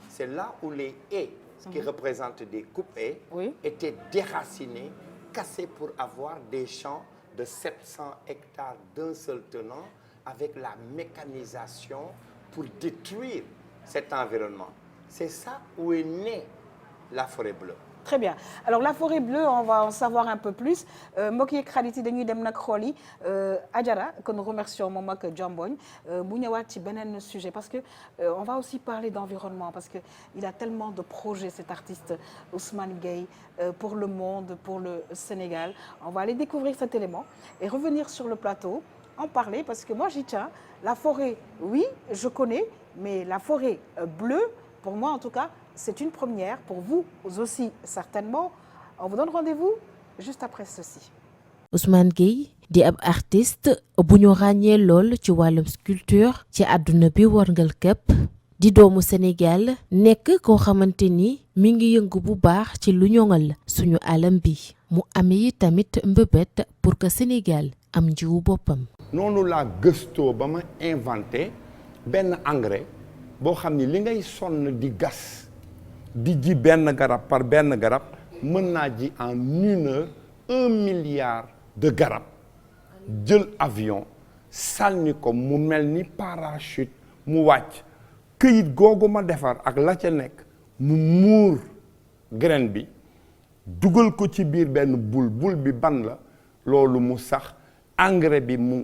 C'est là où les haies, qui représentent des coupes-haies, étaient déracinées, cassées pour avoir des champs de 700 hectares d'un seul tenant avec la mécanisation pour détruire cet environnement. C'est ça où est née la forêt bleue. Très bien. Alors la forêt bleue, on va en savoir un peu plus. mbokk yi xarit yi dañuy dem nag xool yi Adjara que nous remercions moom ak Diambogne bu ñëwaat ci beneen sujet parce que on va aussi parler d'environnement parce que il a tellement de projets cet artiste Ousmane Gueye pour le monde, pour le Sénégal. On va aller découvrir cet élément et revenir sur le plateau, en parler parce que moi j'y tiens. La forêt, oui, je connais, mais la forêt bleue, pour moi en tout cas, c'est une première, pour vous aussi certainement. On vous donne rendez-vous juste après ceci. Ousmane Gueye di ab artiste bu ñu ràññee lool ci wàllum sculpture ci àdduna bi warngal képp di doomu Sénégal nekk koo xamante ni mi ngi yëngu bu baax ci lu ñoŋal suñu alam bi mu amee tamit mbëbët pour que Sénégal am njiwu boppam. noonu laa gëstoo ba ma inventé benn engrais boo xam ni li ngay sonn di gas di ji benn garab par benn garab mën naa ji en 1 heure 1 milliard de garab jël avion sànni ko mu mel ni parachute mu wàcc këyit googu ma defar ak la ca nekk mu muur graine bi dugal ko ci biir benn boule bi ban la loolu mu sax engrais bi mu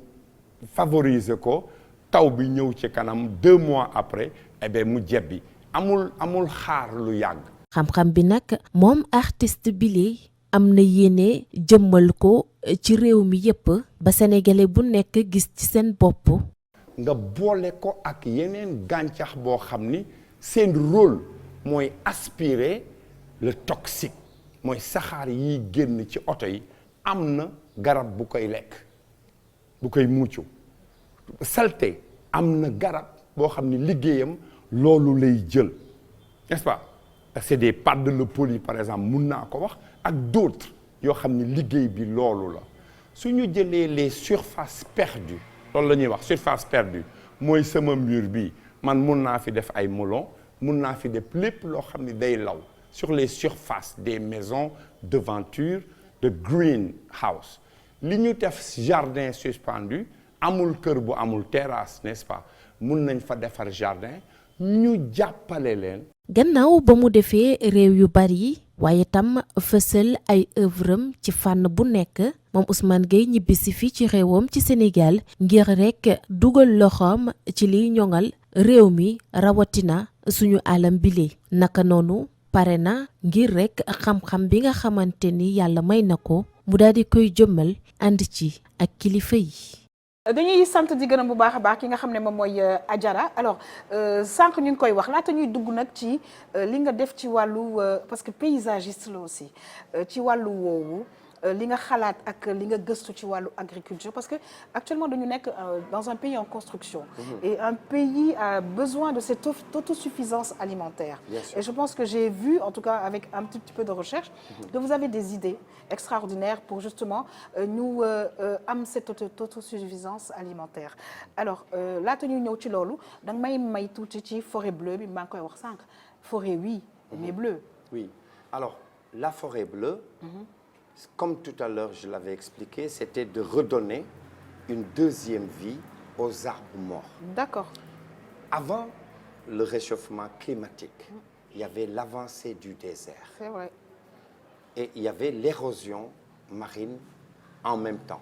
favoriser ko taw bi ñëw ci kanam 2 mois après eh bien mu jebbi amul xaar lu yàgg. xam-xam bi nag moom artiste bile am na yéene jëmmal ko ci réew mi yépp ba sénégalais bu nekk gis ci seen bopp. nga boole ko ak yeneen gàncax boo xam ni seen rôle mooy aspirer le toxique mooy saxaar yiy génn ci oto yi am na garab bu koy lekk bu koy muccu saleté am na garab boo xam ni liggéeyam loolu lay jël n'est-ce pas c'est des pâtes de poli par exemple mun naa ko wax ak d'autres yoo xam ni liggéey bi loolu la su ñu jëlee les surfaces perdues loolu la ñuy wax surface perdue mooy sama mur bi man mun naa fi def ay moulons mun naa fi def lépp loo xam ni day law sur les surfaces des maisons devanture de greenhouse li ñu def jardin suspendu amul kër bu amul terrasse n'est-ce pas mun nañ fa defar jardin ñu jàppale leen. gannaaw ba mu defee réew yu bari waaye tam fësal ay œuvram ci fànn bu nekk moom Ousmane Gueye ñibbisi fi ci réewam ci Sénégal ngir rekk dugal loxoom ci liy ñoŋal réew mi rawatina suñu alam bile naka noonu pare na ngir rekk xam-xam bi nga xamante ni yàlla may na ko mu daal di koy jëmmal ànd ci ak kilifa yi. dañuy sant di gërëm bu baax a baax ki nga xam ne moom mooy Adjara alors sànq ñu ngi koy wax laata ñuy dugg nag ci li nga def ci wàllu parce que paysagiste la aussi ci wàllu woowu li nga xalaat ak li nga gëstu ci wàllu agriculture parce que actuellement dañu nekk dans un pays en construction et un pays a besoin de cette autosuffisance alimentaire et je pense que j'ai vu en tout cas avec un petit peu de recherche que vous avez des idées extraordinaires pour justement ñu am cette autosuffisance alimentaire alors laata ñuy ñëw ci loolu da nga may tuuti ci forêt bleue bi maa ngi koy wax sànq forêt oui mais bleue. Oui alors la forêt bleue comme tout à l'heure je l'avais expliqué c'était de redonner une deuxième vie aux arbres morts. D'accord. Avant le réchauffement climatique il y avait l'avancée du désert. C'est vrai. Et il y avait l'érosion marine en même temps.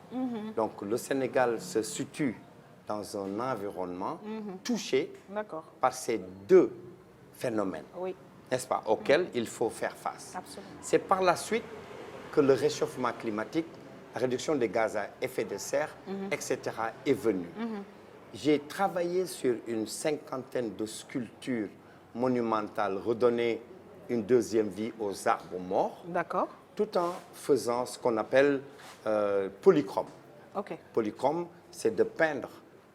Donc le Sénégal se situe dans un environnement touché par ces deux phénomènes, n'est-ce pas, auxquels il faut faire face. Absolument. C'est par la suite que le réchauffement climatique, la réduction des gaz à effet de serre, etc. est venue. J'ai travaillé sur une 50aine de sculptures monumentales, redonner une deuxième vie aux arbres morts, tout en faisant ce qu'on appelle polychrome. Polychrome, c'est de peindre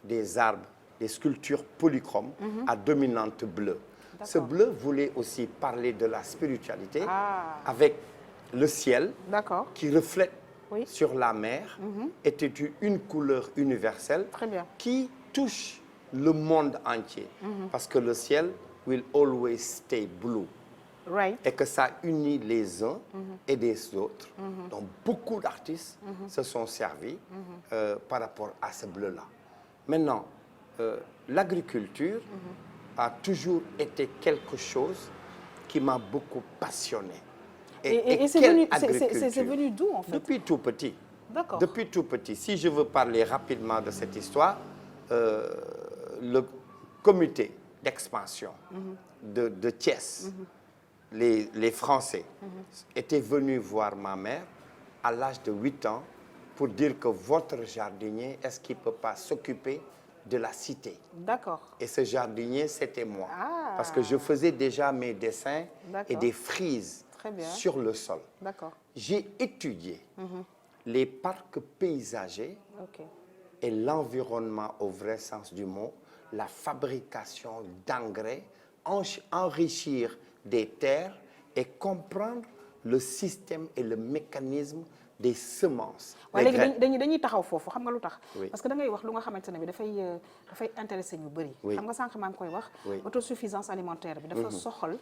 des arbres, des sculptures polychromes à dominante bleue. Ce bleu voulait aussi parler de la spiritualité avec le ciel qui reflète sur la mer, était une couleur universelle qui touche le monde entier. Parce que le ciel will always stay blue. Et que ça unit les uns et les autres. Donc beaucoup d'artistes se sont servis par rapport à ce bleu-là. Maintenant, l'agriculture a toujours été quelque chose qui m'a beaucoup passionné. Et c'est venu d'où en fait? Depuis tout petit. D'accord. Depuis tout petit. Si je veux parler rapidement de cette histoire, le comité d'expansion de Thiès, les Français étaient venus voir ma mère à l'âge de 8 ans pour dire que votre jardinier, est-ce qu'il ne peut pas s'occuper de la cité? D'accord. Et ce jardinier, c'était moi. Parce que je faisais déjà mes dessins et des frises sur le sol. D'accord. J'ai étudié les parcs paysagers et l'environnement au vrai sens du mot, la fabrication d'engrais, enrichir des terres et comprendre le système et le mécanisme des semences. waaye léegi dañuy taxaw foofu xam nga lu tax. parce que da ngay wax lu nga xamante ne bi dafay intéressé ñu bëri. xam nga sànq maa ngi koy wax. autosuffisance alimentaire bi dafa soxal.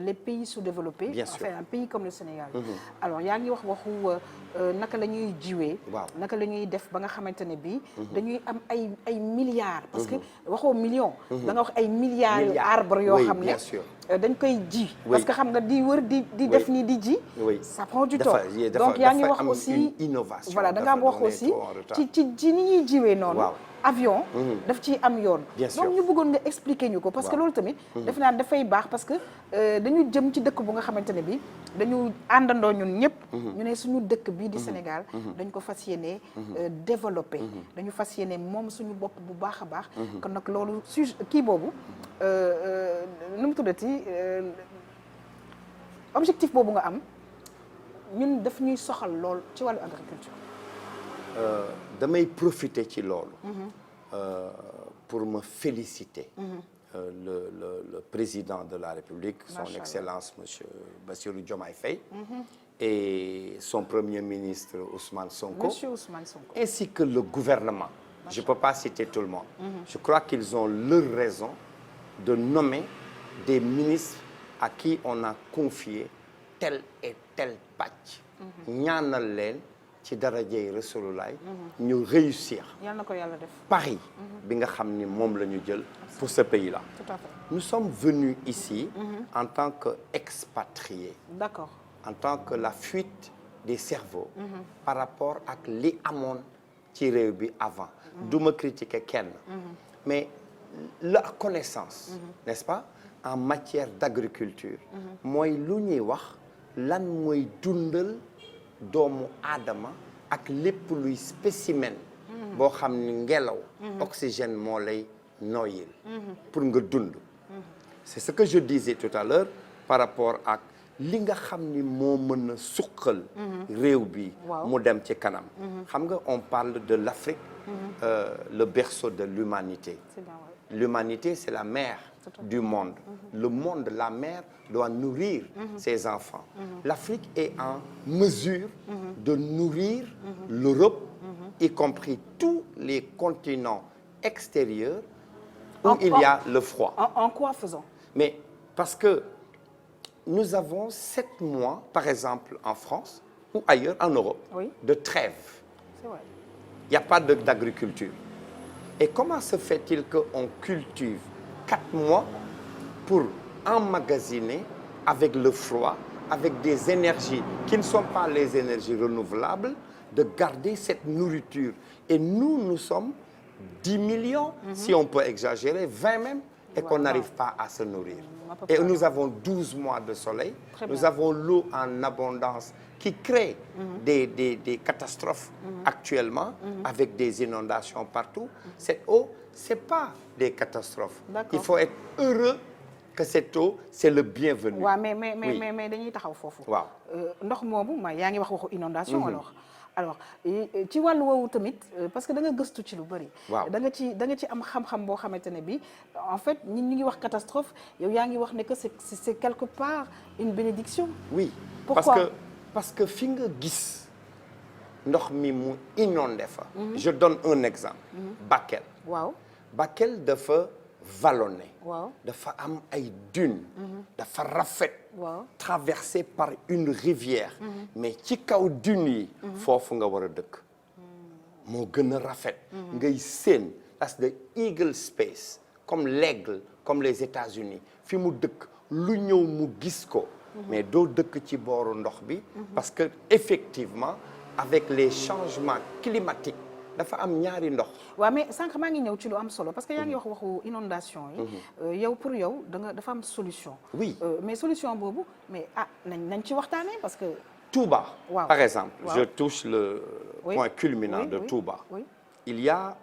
les pays sous-développés. Bien sûr. enfin un pays comme le Sénégal. alors yaa ngi wax waxu naka la ñuy jiwee. naka la ñuy def ba nga xamante ne bi dañuy am ay milliards. parce que waxoo millions. da nga wax ay milliards arbres yoo xam ne. dañ koy ji. parce que xam nga di wër di def nii di ji. ça prend du temps. donc yaa ngi wax aussi innovation. voilà da nga am wax aussi ci ni ñuy jiwee noonu. avion daf ci am yoon Bien sûr. donc ñu bëggoon nga expliquer ñu ko parce que Waaw. loolu tamit def naa dafay baax parce que dañu jëm ci dëkk bu nga xamante ne bi dañu àndandoo ñun ñëpp ñu ne suñu dëkk bii di Sénégal dañ ko fas yéene développé dañu fas yéene moom suñu bopp bu baax a baax kon nag loolu sujet kii boobu nu mu tuddati objectif boobu nga am ñun daf ñuy soxal lool ci wàllu agriculture damay profiter ci loolu pour me féliciter le président de la République son Machallah. Excellence monsieur Bassirou Diomaye Faye et son premier ministre Ousmane Sonko Monsieur Ousmane Sonko ainsi que le gouvernement je peux pas citer tout le monde je crois qu'ils ont leur raison de nommer des ministres à qui on a confié tel et tel pàcc ñaanal leen ci darajey Rasulullah ñu réussir yal na ko yàlla def pari bi nga xam ni moom la ñu jël pour ce pays-là tout à fait nous sommes venus ici en tant qu'expatriés d'accord en tant que la fuite des cerveaux par rapport ak li amoon ci réew bi avant du ma critiquer kenn mais la connaissance n'est-ce pas en matière d'agriculture mooy lu ñuy wax lan mooy dundal doomu aadama ak lépp luy spécimen boo xam ni ngelaw oxygène moo lay noyyil pour nga dund c'est ce que je disais tout à l'heure par rapport ak li nga xam ni moo mën a suqal réew bi mu dem ci kanam xam nga on parle de l'Afrique le berceau de l'humanité c'est bien, ouais. l'humanité c'est la mère du monde le monde la mère doit nourrir ses enfants l'Afrique est en mesure de nourrir l'Europe y compris tous les continents extérieurs où il y a le froid En quoi faisant mais parce que nous avons 7 mois par exemple en France ou ailleurs en Europe Oui. de trêve c'est vrai il n'y a pas d'agriculture et comment se fait-il qu'on cultive 4 mois pour emmagasiner avec le froid avec des énergies qui ne sont pas les énergies renouvelables de garder cette nourriture et nous sommes 10 millions si on peut exagérer 20 même et qu'on n'arrive pas à se nourrir et nous avons 12 mois de soleil nous avons l'eau en abondance qui crée des catastrophes actuellement avec des inondations partout cette eau c'est pas des catastrophes D'accord. il faut être heureux que cette eau c'est le bienvenu waaw Oui. mais dañuy taxaw foofu waaw ndox moomu ma yaa ngi wax waxu inondation alors ci wàllu woowu tamit parce que da nga gëstu ci lu bëri Waaw. da nga ci am xam-xam boo xamante ne bi en fait ñi ngi wax catastrophe yow yaa ngi wax ne que c'est quelque part une bénédiction oui Pourquoi? parce que fi nga gis ndox mi mu inondé fa je donne un exemple Bakel waaw Bakel dafa vallonné waaw dafa am ay dunes dafa rafet waaw traversé par une rivière mais ci kaw dunes yi foofu nga war a dëkk moo gën a rafet ngay séen that's the eagle space comme l'aigle comme les États-Unis fi mu dëkk lu ñëw mu gis ko mais doo dëkk ci booru ndox bi parce que effectivement avec les changements climatiques dafa am ñaari ndox waaw mais sànq maa ngi ñëw ci lu am solo parce que yaa ngi wax waxu inondation yi yow pour yow dafa am solution Oui. Mais solution boobu mais nañ ci waxtaanee parce que Touba Wow. par exemple Wow. je touche le Oui. point culminant Oui, de oui, Touba oui. il y a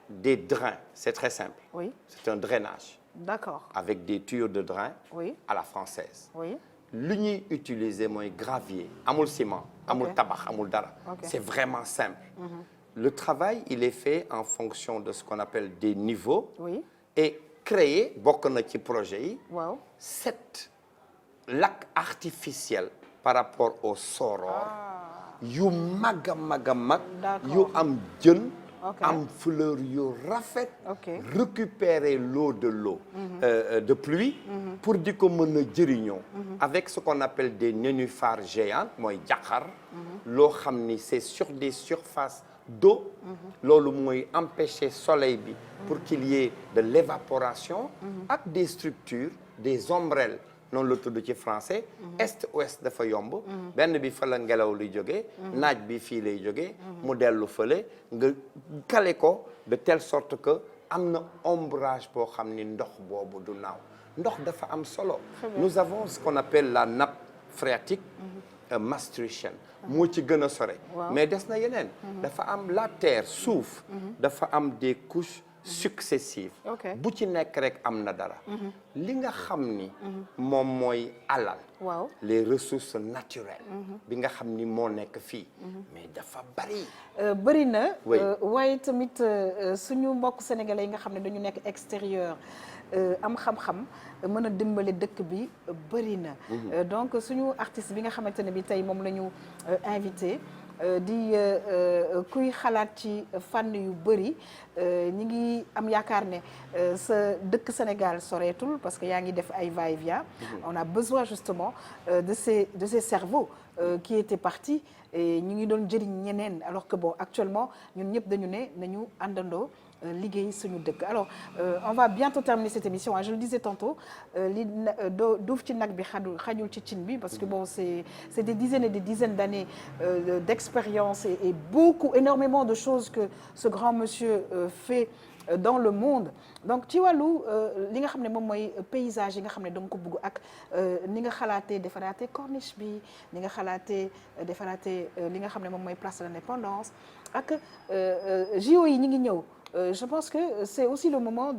des drains c'est très simple Oui. c'est un drainage D'accord avec des tuyaux de drain Oui. à la française oui lu ñuy utiliser mooy gravier amul ciment amul tabax amul dara Ok. c'est vraiment simple le travail il est fait en fonction de ce qu'on appelle des niveaux oui et créer bokk na ci projet yi waaw 7 lacs artificiels par rapport au Soror yu mag a mag a mag D'accord. yu am jën Ok. am fleur yu rafet Ok. récupérer l'eau de l'eau de pluie pour di ko mën a jëriñoo avec ce qu'on appelle des nénuphars géantes mooy jaxar loo xam ni c'est sur des surfaces d'eau loolu mooy empêcher soleil bi pour qu'il y ait de l'évaporation ak des structures des ombrelles noonu la tudd ci français est ouest dafa yomb benn bi fa la ngelaw li jógee naaj bi fii lay jógee mu dellu fële nga kale ko de telle sorte que am na ombrage boo xam ni ndox boobu du naaw ndox dafa am solo nous avons ce qu'on appelle la nappe phréatique Maastrichtienne moo ci gën a sore mais des na yeneen dafa am la terre suuf dafa am des couches successives bu ci nekk rek am na dara li nga xam ni moom mooy alal les ressources naturelles bi nga xam ni moo nekk fii mais dafa bëri na waaye tamit suñu mbokk sénégalais yi nga xam ne dañu nekk extérieur am xam-xam mën a dimbale dëkk bi bëri na donc suñu artiste bi nga xamante ne bi tey moom la ñu invité di kuy xalaat ci fànn yu bëri ñi ngi am yaakaar ne sa dëkk Sénégal soreetul parce que yaa ngi def ay va-et-vient on a besoin justement de ces cerveaux qui étaient partis et ñu ngi doon jëriñ ñeneen alors que bon actuellement ñun ñëpp dañu ne nañu àndandoo liggéey suñu dëkk alors on va bientôt terminer cette émission je le disais tantôt li duuf ci nag bi xajul ci cin bi parce que bon c'est des dizaines et des dizaines d'années d'expérience et énormément de choses que ce grand monsieur fait dans le monde donc ci wàllu li nga xam ne moom mooy paysage yi nga xam ne danga ko bëgg ak ni nga xalaatee defaraatee corniche bi ni nga xalaatee defaraatee li nga xam ne moom mooy place de l'indépendance ak JO yi ñi ngi ñëw je pense que c'est aussi le moment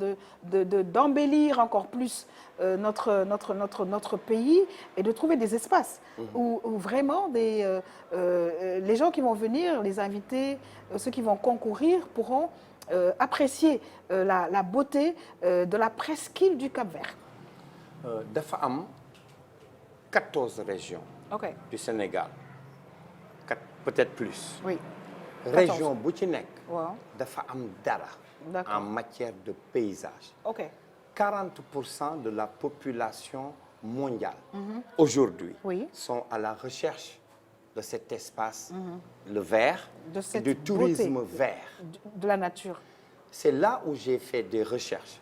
d'embellir encore plus notre pays et de trouver des espaces où vraiment les gens qui vont venir, les invités, ceux qui vont concourir pourront apprécier la beauté de la presqu'île du Cap-Vert. Dafa am 14 régions du Sénégal, peut-être plus. Oui. Région bu ci nekk waaw dafa am dara en matière de paysage 40% de la population mondiale aujourd'hui sont à la recherche de cet espace le vert du tourisme vert de la nature c'est là où j'ai fait des recherches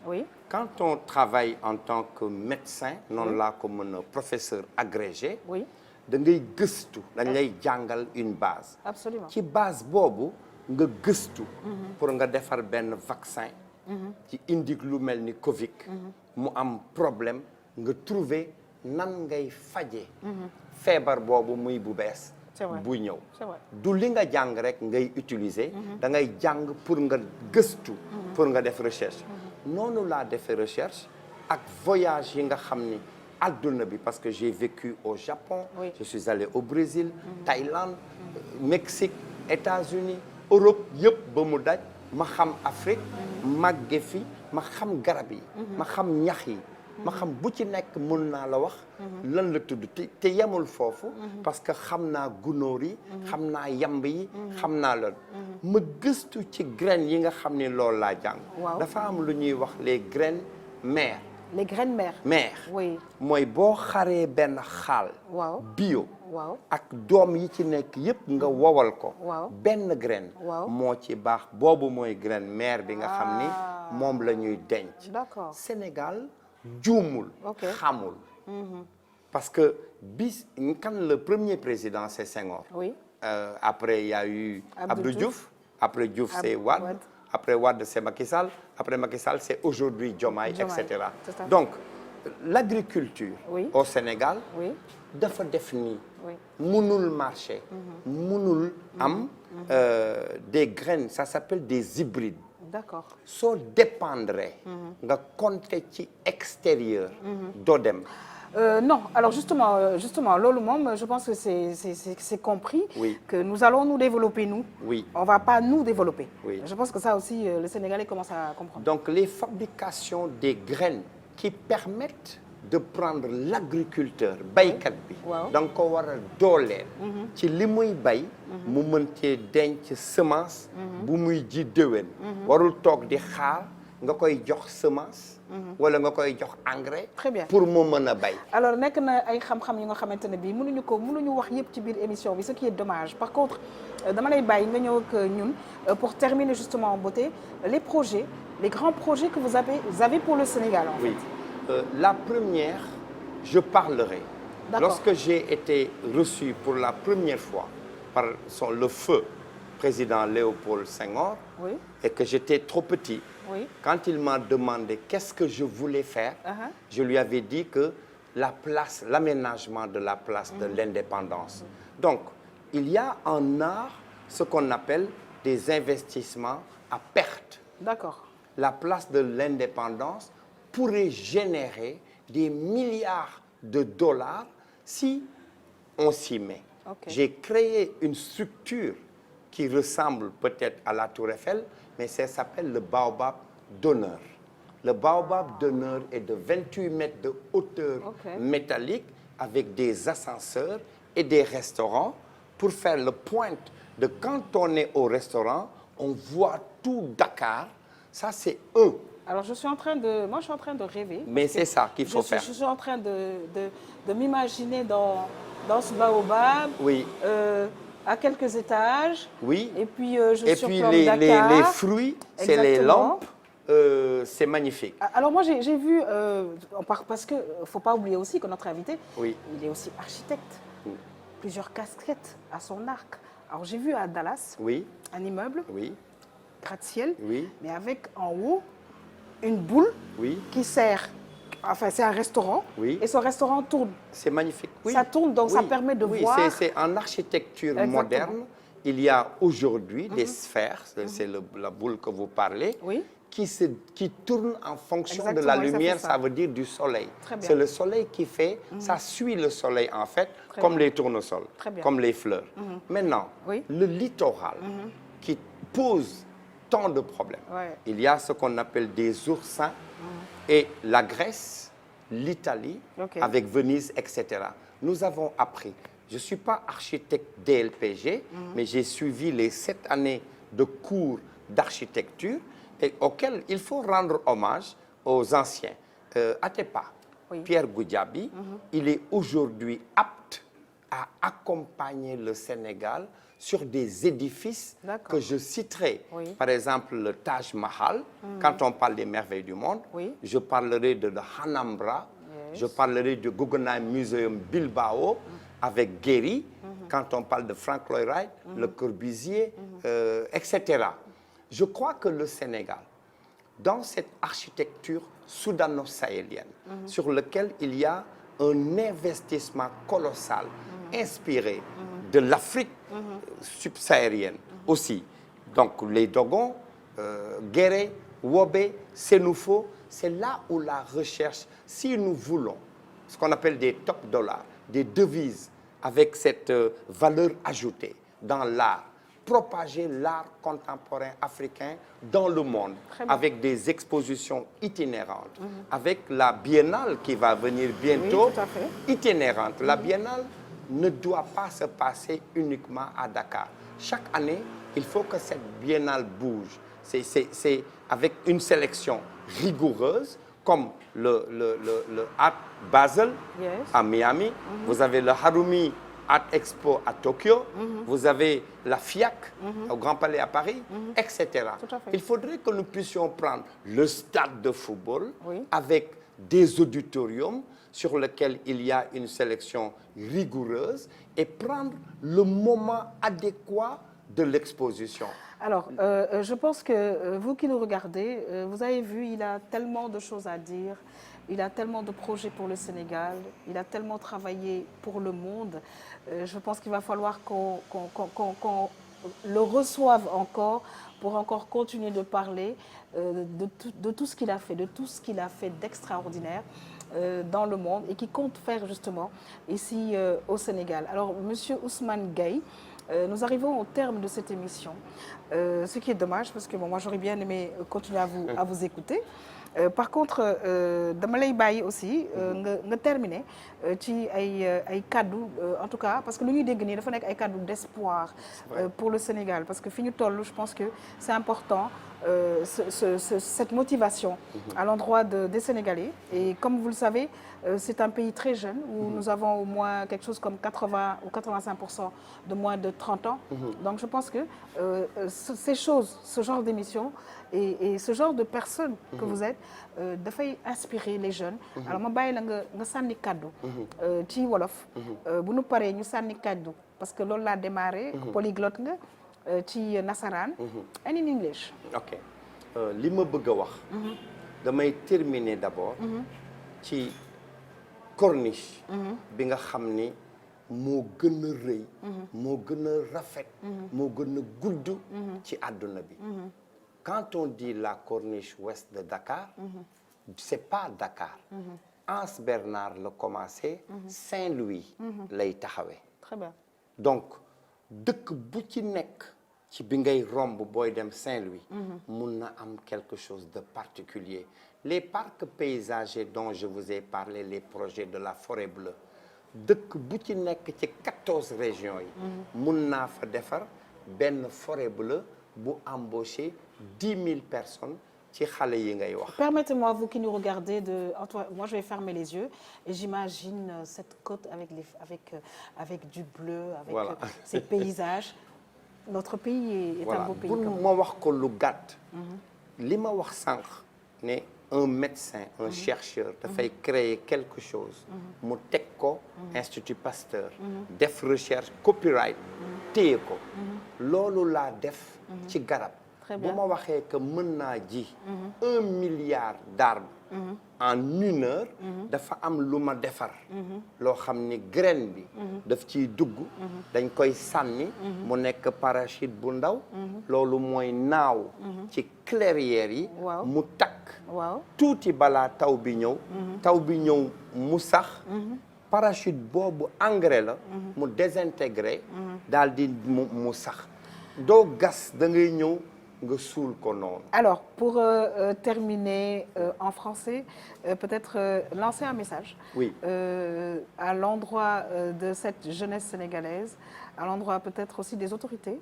quand on travaille en tant que médecin noonu laa ko mën a professeur agrégé da ngay gëstu dañ lay jàngal une base absolument ci base boobu nga gëstu pour nga defar benn vaccin ci indi lu mel ni Covid mu am problème nga trouver nan ngay faje feebar boobu muy bu bees buy ñëw du li nga jàng rek ngay utiliser da ngay jàng pour nga gëstu pour nga def recherche noonu laa defee recherche ak voyage yi nga xam ni adduna bi parce que j'ai vécu au Japon je suis allé au Brésil Thaïlande Mexique États-Unis Europe yëpp ba mu daj ma xam Afrique màgge fi ma xam garab yi ma xam ñax yi ma xam bu ci nekk mën naa la wax lan la tudd te yemul foofu parce que xam naa gunóor yi xam naa yamb yi xam naa loolu ma gëstu ci graines yi nga xam ni loolu laa jàng dafa am lu ñuy wax les graines mères les graines mères oui mooy boo xaree benn xaal bio ak doom yi ci nekk yëpp nga wowal ko benn graine moo ci baax boobu mooy graine mère bi nga xam ni moom la ñuy denc Sénégal juumul xamul parce que quand le premier président c'est Senghor après il y a eu Abdou Diouf après Diouf c'est Wade après Wade c'est Macky Sall après Macky Sall c'est aujourd'hui Diomaye etc. Donc l'agriculture au Sénégal dafa def nii mënul marché mënul am des graines ça s'appelle des hybrides soo dépendre nga compter ci extérieur doo dem non alors justement loolu moom je pense que c'est compris que nous allons nous développer nous on va pas nous développer je pense que ça aussi le Sénégalais commence à comprendre donc les fabrications des graines qui permettent de prendre l'agriculteur baykat bi da nga ko war a dooleel ci li muy bay mu mën cee denc semence bu muy ji déwén warul toog di xaar nga koy jox semence wala nga koy jox engrais pour mu mën a bay alors nekk na ay xam-xam yi nga xamante ne bii mënuñu wax yëpp ci biir émission bi ce qui est dommage par contre dama lay bàyyi nga ñëw ak ñun pour terminer justement en beauté les grands projets que vous avez pour le Sénégal en fait. La première je parlerai. D'accord. Lorsque j'ai été reçu pour la première fois par le feu président Léopold Senghor, Oui. et que j'étais trop petit, Oui. quand il m'a demandé qu'est-ce que je voulais faire, je lui avais dit que l'aménagement de la place de l'indépendance. Donc, il y a en art ce qu'on appelle des investissements à perte. D'accord. La place de l'indépendance pourrait générer des milliards de dollars si on s'y met. Ok. J'ai créé une structure qui ressemble peut-être à la Tour Eiffel, mais ça s'appelle le Baobab d'honneur. Le Baobab d'honneur est de 28 mètres de hauteur métallique avec des ascenseurs et des restaurants pour faire le point de quand on est au restaurant, on voit tout Dakar. Ça, c'est un. Alors, je suis en train de rêver. Mais c'est ça qu'il faut faire. Je suis en train de m'imaginer dans ce baobab, Oui. À quelques étages. Oui. Et puis, je surplombe les Dakar. fruits, c'est les Exactement. lampes. C'est magnifique. Alors, moi, j'ai vu, parce qu'il ne faut pas oublier aussi que notre invité, Oui. il est aussi architecte. Plusieurs casquettes à son arc. Alors, j'ai vu à Dallas Oui. un immeuble, Oui. gratte-ciel, Oui. mais avec en haut une boule Oui. qui sert, enfin c'est un restaurant, Oui. et ce restaurant tourne. C'est magnifique. Oui. Ça tourne, donc ça permet de voir. C'est en architecture Exactement. moderne. Il y a aujourd'hui des sphères, c'est la boule que vous parlez, Oui. qui tournent en fonction de Exactement, la oui, ça lumière, fait ça. ça veut dire du soleil. Très bien. C'est le soleil qui fait, ça suit le soleil en fait, Très comme bien. les tournesols, Très bien. comme les fleurs. Maintenant, Oui. le littoral qui pose tant de problèmes. Ouais. Il y a ce qu'on appelle des oursins et la Grèce, l'Italie, Ok. avec Venise, etc. Nous avons appris. Je ne suis pas architecte DLPG, mais j'ai suivi les 7 années de cours d'architecture et auxquels il faut rendre hommage aux anciens. Atepa, Oui. Pierre Goudiaby, il est aujourd'hui apte à accompagner le Sénégal sur des édifices D'accord. que je citerai. Oui. Par exemple, le Taj Mahal, quand on parle des merveilles du monde, Oui. je parlerai de l'Alhambra, Yes. je parlerai du Guggenheim Museum Bilbao avec Guéry, quand on parle de Frank Lloyd Wright, Le Corbusier, etc. Je crois que le Sénégal, dans cette architecture soudano-sahélienne, sur lequel il y a un investissement colossal, inspiré de l'Afrique subsaharienne aussi. Donc les Dogons, Guéré, Wobé, Sénoufo, c'est là où la recherche, si nous voulons ce qu'on appelle des top dollars, des devises avec cette valeur ajoutée dans l'art, propager l'art contemporain africain dans le monde avec des expositions itinérantes, avec la biennale qui va venir bientôt, Oui, tout à fait. itinérante. La biennale ne doit pas se passer uniquement à Dakar. Chaque année, il faut que cette biennale bouge. C'est avec une sélection rigoureuse, comme le Art Basel Yes. à Miami, vous avez le Harumi Art Expo à Tokyo, vous avez la FIAC au Grand Palais à Paris, etc. Tout à fait. Il faudrait que nous puissions prendre le stade de football Oui. avec des auditoriums sur lesquels il y a une sélection rigoureuse et prendre le moment adéquat de l'exposition. Alors, je pense que vous qui nous regardez, vous avez vu, il a tellement de choses à dire, il a tellement de projets pour le Sénégal, il a tellement travaillé pour le monde. Je pense qu'il va falloir qu'on le reçoive encore pour encore continuer de parler de tout ce qu'il a fait, de tout ce qu'il a fait d'extraordinaire dans le monde et qui compte faire justement ici au Sénégal. Alors, Monsieur Ousmane Gueye, nous arrivons au terme de cette émission, ce qui est dommage parce que bon, moi j'aurais bien aimé continuer à vous écouter. Par contre dama lay bàyyi aussi nga terminer ci ay kaddu en tout cas parce que lu ñuy dégg nii dafa nekk ay kaddu d'espoir pour le Sénégal parce que fi ñu toll je pense que c'est important cette motivation à l'endroit des Sénégalais et comme vous le savez c'est un pays très jeune où nous avons au moins quelque chose comme 80 ou 85% de moins de 30 ans. Donc je pense que ces choses, ce genre d'émission et ce genre de personnes que vous êtes dafay inspirer les jeunes. alors ma bàyyi la nga sànni kaddu. ci wolof. bu nu paree ñu sànni kaddu parce que loolu laa démarré. polyglotte nga ci nasaraan. and in English. ok li ma bëgg a wax. damay terminer d'abord. ci corniche. bi nga xam ni moo gën a rëy. moo gën a rafet. moo gën a gudd. ci àdduna bi. quand on dit la corniche ouest de Dakar. c'est pas Dakar. Anse Bernard la commencé. Saint-Louis lay taxawee. très bien. donc dëkk bu ci nekk ci bi ngay romb booy dem Saint-Louis. mun na am quelque chose de particulier. les parcs paysagers dont je vous ai parlé les projets de la forêt bleue dëkk bu ci nekk ci 14 régions yi. mun naa fa defar benn forêt bleue bu embaucher 10 000 personnes ci xale yi ngay wax. Permettez-moi, vous qui nous regardez, moi je vais fermer les yeux et j'imagine cette côte avec du bleu, avec voilà. Ces paysages. Notre pays est voilà. un beau pays. bu ma wax ko lu gàtt. li ma wax sànq ne un médecin un chercheur dafay créer quelque chose mu teg ko Institut Pasteur def recherche copyright téye ko loolu laa def ci garab bu ma waxee que mën naa ji 1 milliard d'arbres en 1 heure dafa am lu ma defar loo xam ni graine bi daf ciy dugg dañ koy sànni mu nekk parachute bu ndaw loolu mooy naaw ci clairière yi mu takk tuuti balaa taw bi ñëw mu sax parachute boobu engrais la mu désintégré daal di mu sax doo gas da ngay ñëw nga suul ko noonu. Alors, pour terminer en français, peut-être lancer un message à l'endroit de cette jeunesse sénégalaise, à l'endroit peut-être aussi des autorités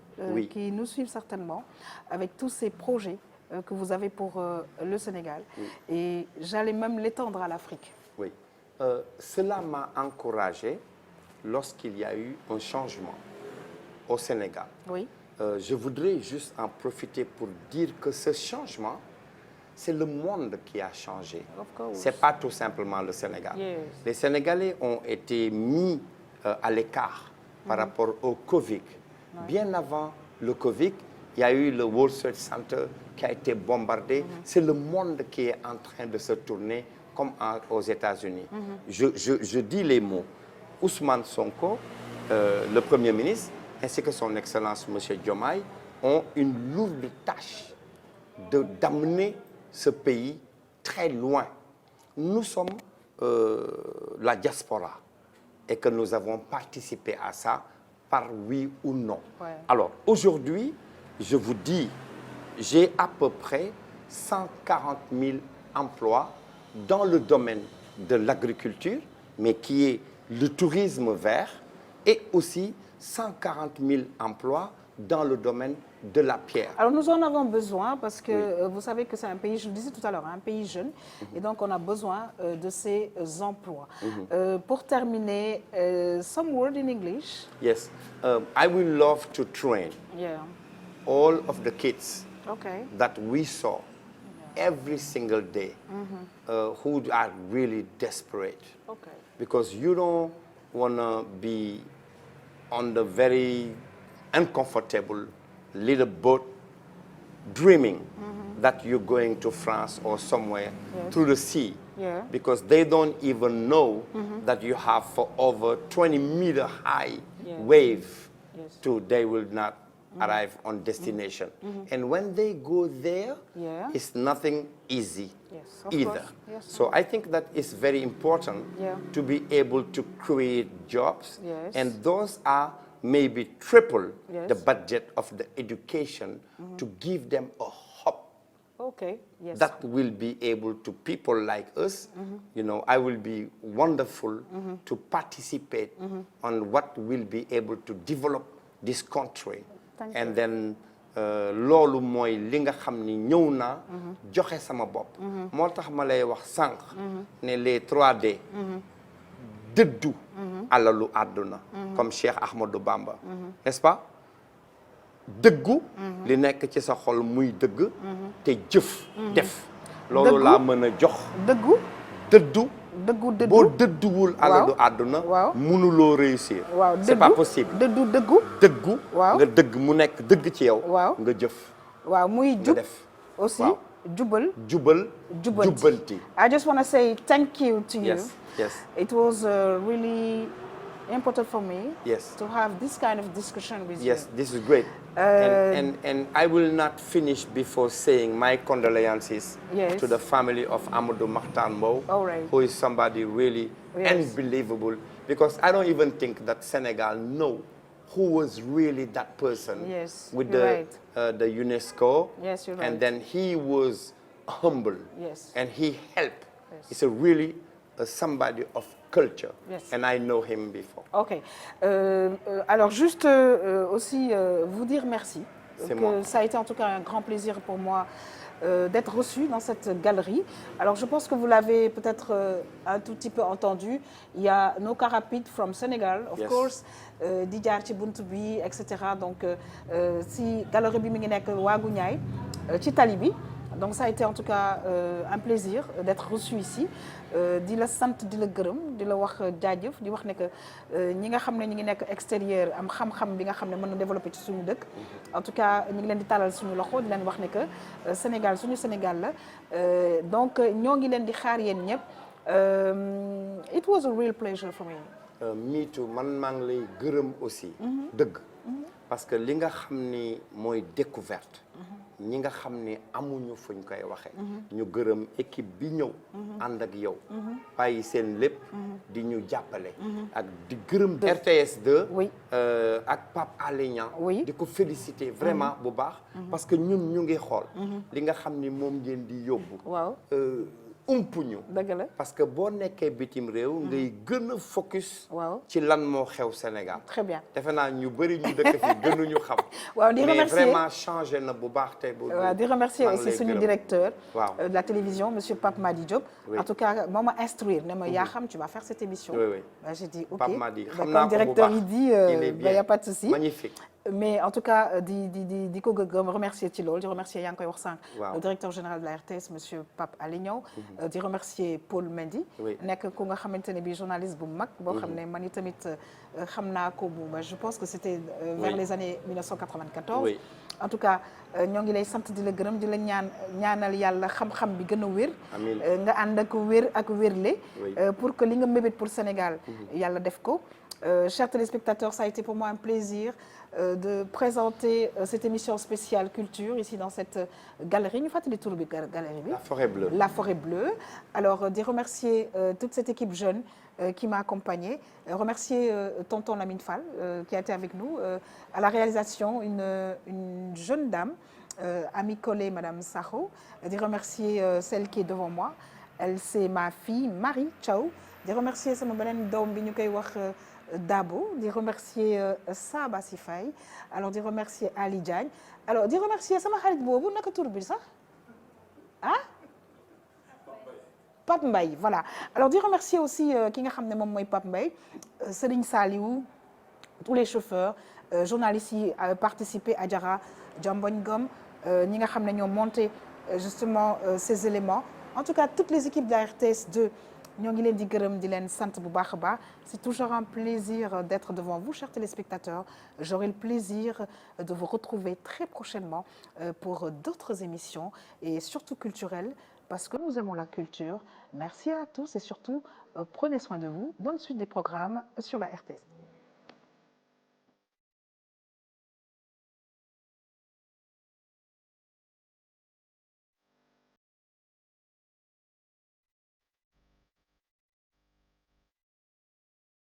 qui nous suivent certainement, avec tous ces projets que vous avez pour le Sénégal. Et j'allais même l'étendre à l'Afrique. Oui. Cela m'a encouragé lorsqu'il y a eu un changement au Sénégal. Oui. Je voudrais juste en profiter pour dire que ce changement, c'est le monde qui a changé. C'est pas tout simplement le Sénégal. Yes. Les Sénégalais ont été mis à l'écart par rapport au Covid. Bien avant le Covid, il y a eu le World Trade Center qui a été bombardé. C'est le monde qui est en train de se tourner comme aux États-Unis. Je dis les mots. Ousmane Sonko, le Premier ministre, ainsi que son Excellence M. Diomaye, ont une lourde tâche d'amener ce pays très loin. Nous sommes la diaspora et que nous avons participé à ça par oui ou non. Ouais. Alors, aujourd'hui, je vous dis, j'ai à peu près 140 000 emplois dans le domaine de l'agriculture, mais qui est le tourisme vert, et aussi 140 000 emplois dans le domaine de la pierre. Alors nous en avons besoin parce que vous savez que c'est un pays, je le disais tout à l'heure, un pays jeune, et donc on a besoin de ces emplois. Pour terminer, some word in English. Yes, I would love to train all of the kids that we saw every single day who are really desperate. Because you don't want to be on the very uncomfortable little boat dreaming that you're going to France or somewhere through the sea. Because they don't even know that you have for over 20-meter high wave they will not arrive on destination. And when they go there, it's nothing easy either. So I think that it's very important to be able to create jobs, and those are maybe triple the budget of the education to give them a hope that will be able to people like us. You know, I will be wonderful to participate on what will be able to develop this country. And then loolu mooy li nga xam ni ñëw naa joxe sama bopp moo tax ma lay wax sànq ne les 3D dëddu alalu àdduna comme Cheikh Ahmadou Bamba n'est-ce pas dëggu li nekk ci sa xol muy dëgg te jëf def loolu laa mën a jox. dëggu. dëddu. dëggu boo dëdduwul alalu àdduna. waaw mënuloo réussir. waaw c'est pas possible. dëggu. dëggu. waaw nga dëgg mu nekk dëgg ci yow. waaw nga jëf. waaw muy nga jub def. aussi waaw. jubal. jubbanti. I just want to say thank you to you. Yes. It was really important for me. Yes. To have this kind of discussion with you. Yes, this is great. And I will not finish before saying my condolences to the family of Amadou Mahtar Mbow, who is somebody really unbelievable, because I don't even think that Senegal know who was really that person with the UNESCO. Yes, you're right. And then he was humble and he helped. Yes. It's a really somebody of culture. Yes. And I know him before. Ok. Alors juste aussi vous dire merci. C'est moi. Ça a été en tout cas un grand plaisir pour moi d'être reçu dans cette galerie. Alors je pense que vous l'avez peut-être un tout petit peu entendu. Il y a No Car Rapide from Senegal, of course. di jaar ci buntu bi et cetera. Donc si galerie bi mi ngi nekk Waagu Ñaay ci tali bi. Donc ça a été en tout cas un plaisir d'être reçu ici. di la sant di la gërëm di la wax jaajëf di wax ne que ñi nga xam ne ñi ngi nekk extérieur am xam-xam bi nga xam ne mën na développer ci suñu dëkk. En tout cas ñu ngi leen di talal suñu loxo di leen wax ne que Sénégal suñu Sénégal la donc ñoo ngi leen di xaar yéen ñëpp. It was a real pleasure for me. Me too, man maa ngi lay gërëm aussi. dëgg. parce que li nga xam ni mooy découverte. ñi nga xam ni amuñu fuñ koy waxee. ñu gërëm équipe bi ñëw. ànd ak yow. bàyyi seen lépp. di ñu jàppale. ak di gërëm RTS 2. ak Pape Alé Niang. di ko féliciter vraiment bu baax. parce que ñun ñu ngi xool. li nga xam ni moom ngeen di yóbbu. waaw. umpuñu. dëgg la parce que boo nekkee bitim réew. ngay gën a focus. waaw ci lan moo xew Sénégal. très bien defe naa ñu bëri ñu dëkk fi gënuñu xam. waaw di remercier mais vraiment changé na bu baax tey. waaw di remercier aussi suñu directeur. waaw de la télévision monsieur Pape Madi Diop. en tout cas moo ma instruire ne ma yaa xam tu vas faire cette émission. oui. j'ai dit ok Pape Madi xam naa ko bu baax directeur yi dit il y a pas de souci. magnifique. mais en tout cas di ko gërëm remercier ci loolu di remercier yaa ngi koy wax sànq. le directeur général de la RTS monsieur Pape Alé Niang. di remercier Paul Mendy. nekk ku nga xamante ne bii journaliste bu mag. boo xam ne man itamit xam naa ko bu je pense que c'était vers les années 1994. en tout cas ñoo ngi lay sant di la gërëm di la ñaanal yàlla xam-xam bi gën a wér. nga ànd ak wér ak wérle. pour que li nga mébét pour Sénégal. yàlla def ko. Chers téléspectateurs, ça a été pour moi un plaisir de présenter cette émission spéciale culture ici dans cette galerie. Ñu fàttali tur bi galerie bi. La Forêt Bleue. La Forêt Bleue. Alors de remercier toute cette équipe jeune qui m'a accompagnée. Remercier tonton Lamine Fall qui a été avec nous. À la réalisation, une jeune dame, Ami Collé, Madame Sakho. De remercier celle qui est devant moi. Elle, c'est ma fille Marie Thiaw. De remercier sama beneen doom bi ñu koy wax Dabo. De remercier Saba Sifay. Alors de remercier Ali Diagne. Alors de remercier sama xarit boobu naka tur bi sax ah Pape Mbaye, voilà. Alors de remercier aussi ki nga xam ne moom mooy Pape Mbaye, Serigne Saliou, tous les chauffeurs, journalistes yi participé Adjara Diambogne Ngom ñi nga xam ne ñoo monté justement ces éléments. En tout cas toutes les équipes de la RTS 2 ñoo ngi leen di gërëm di leen sant bu baax a baax. C'est toujours un plaisir d'être devant vous, chers téléspectateurs. J'aurai le plaisir de vous retrouver très prochainement pour d'autres émissions et surtout culturelles parce que nous aimons la culture. Merci à tous et surtout prenez soin de vous. Bonne suite des programmes sur la RTS.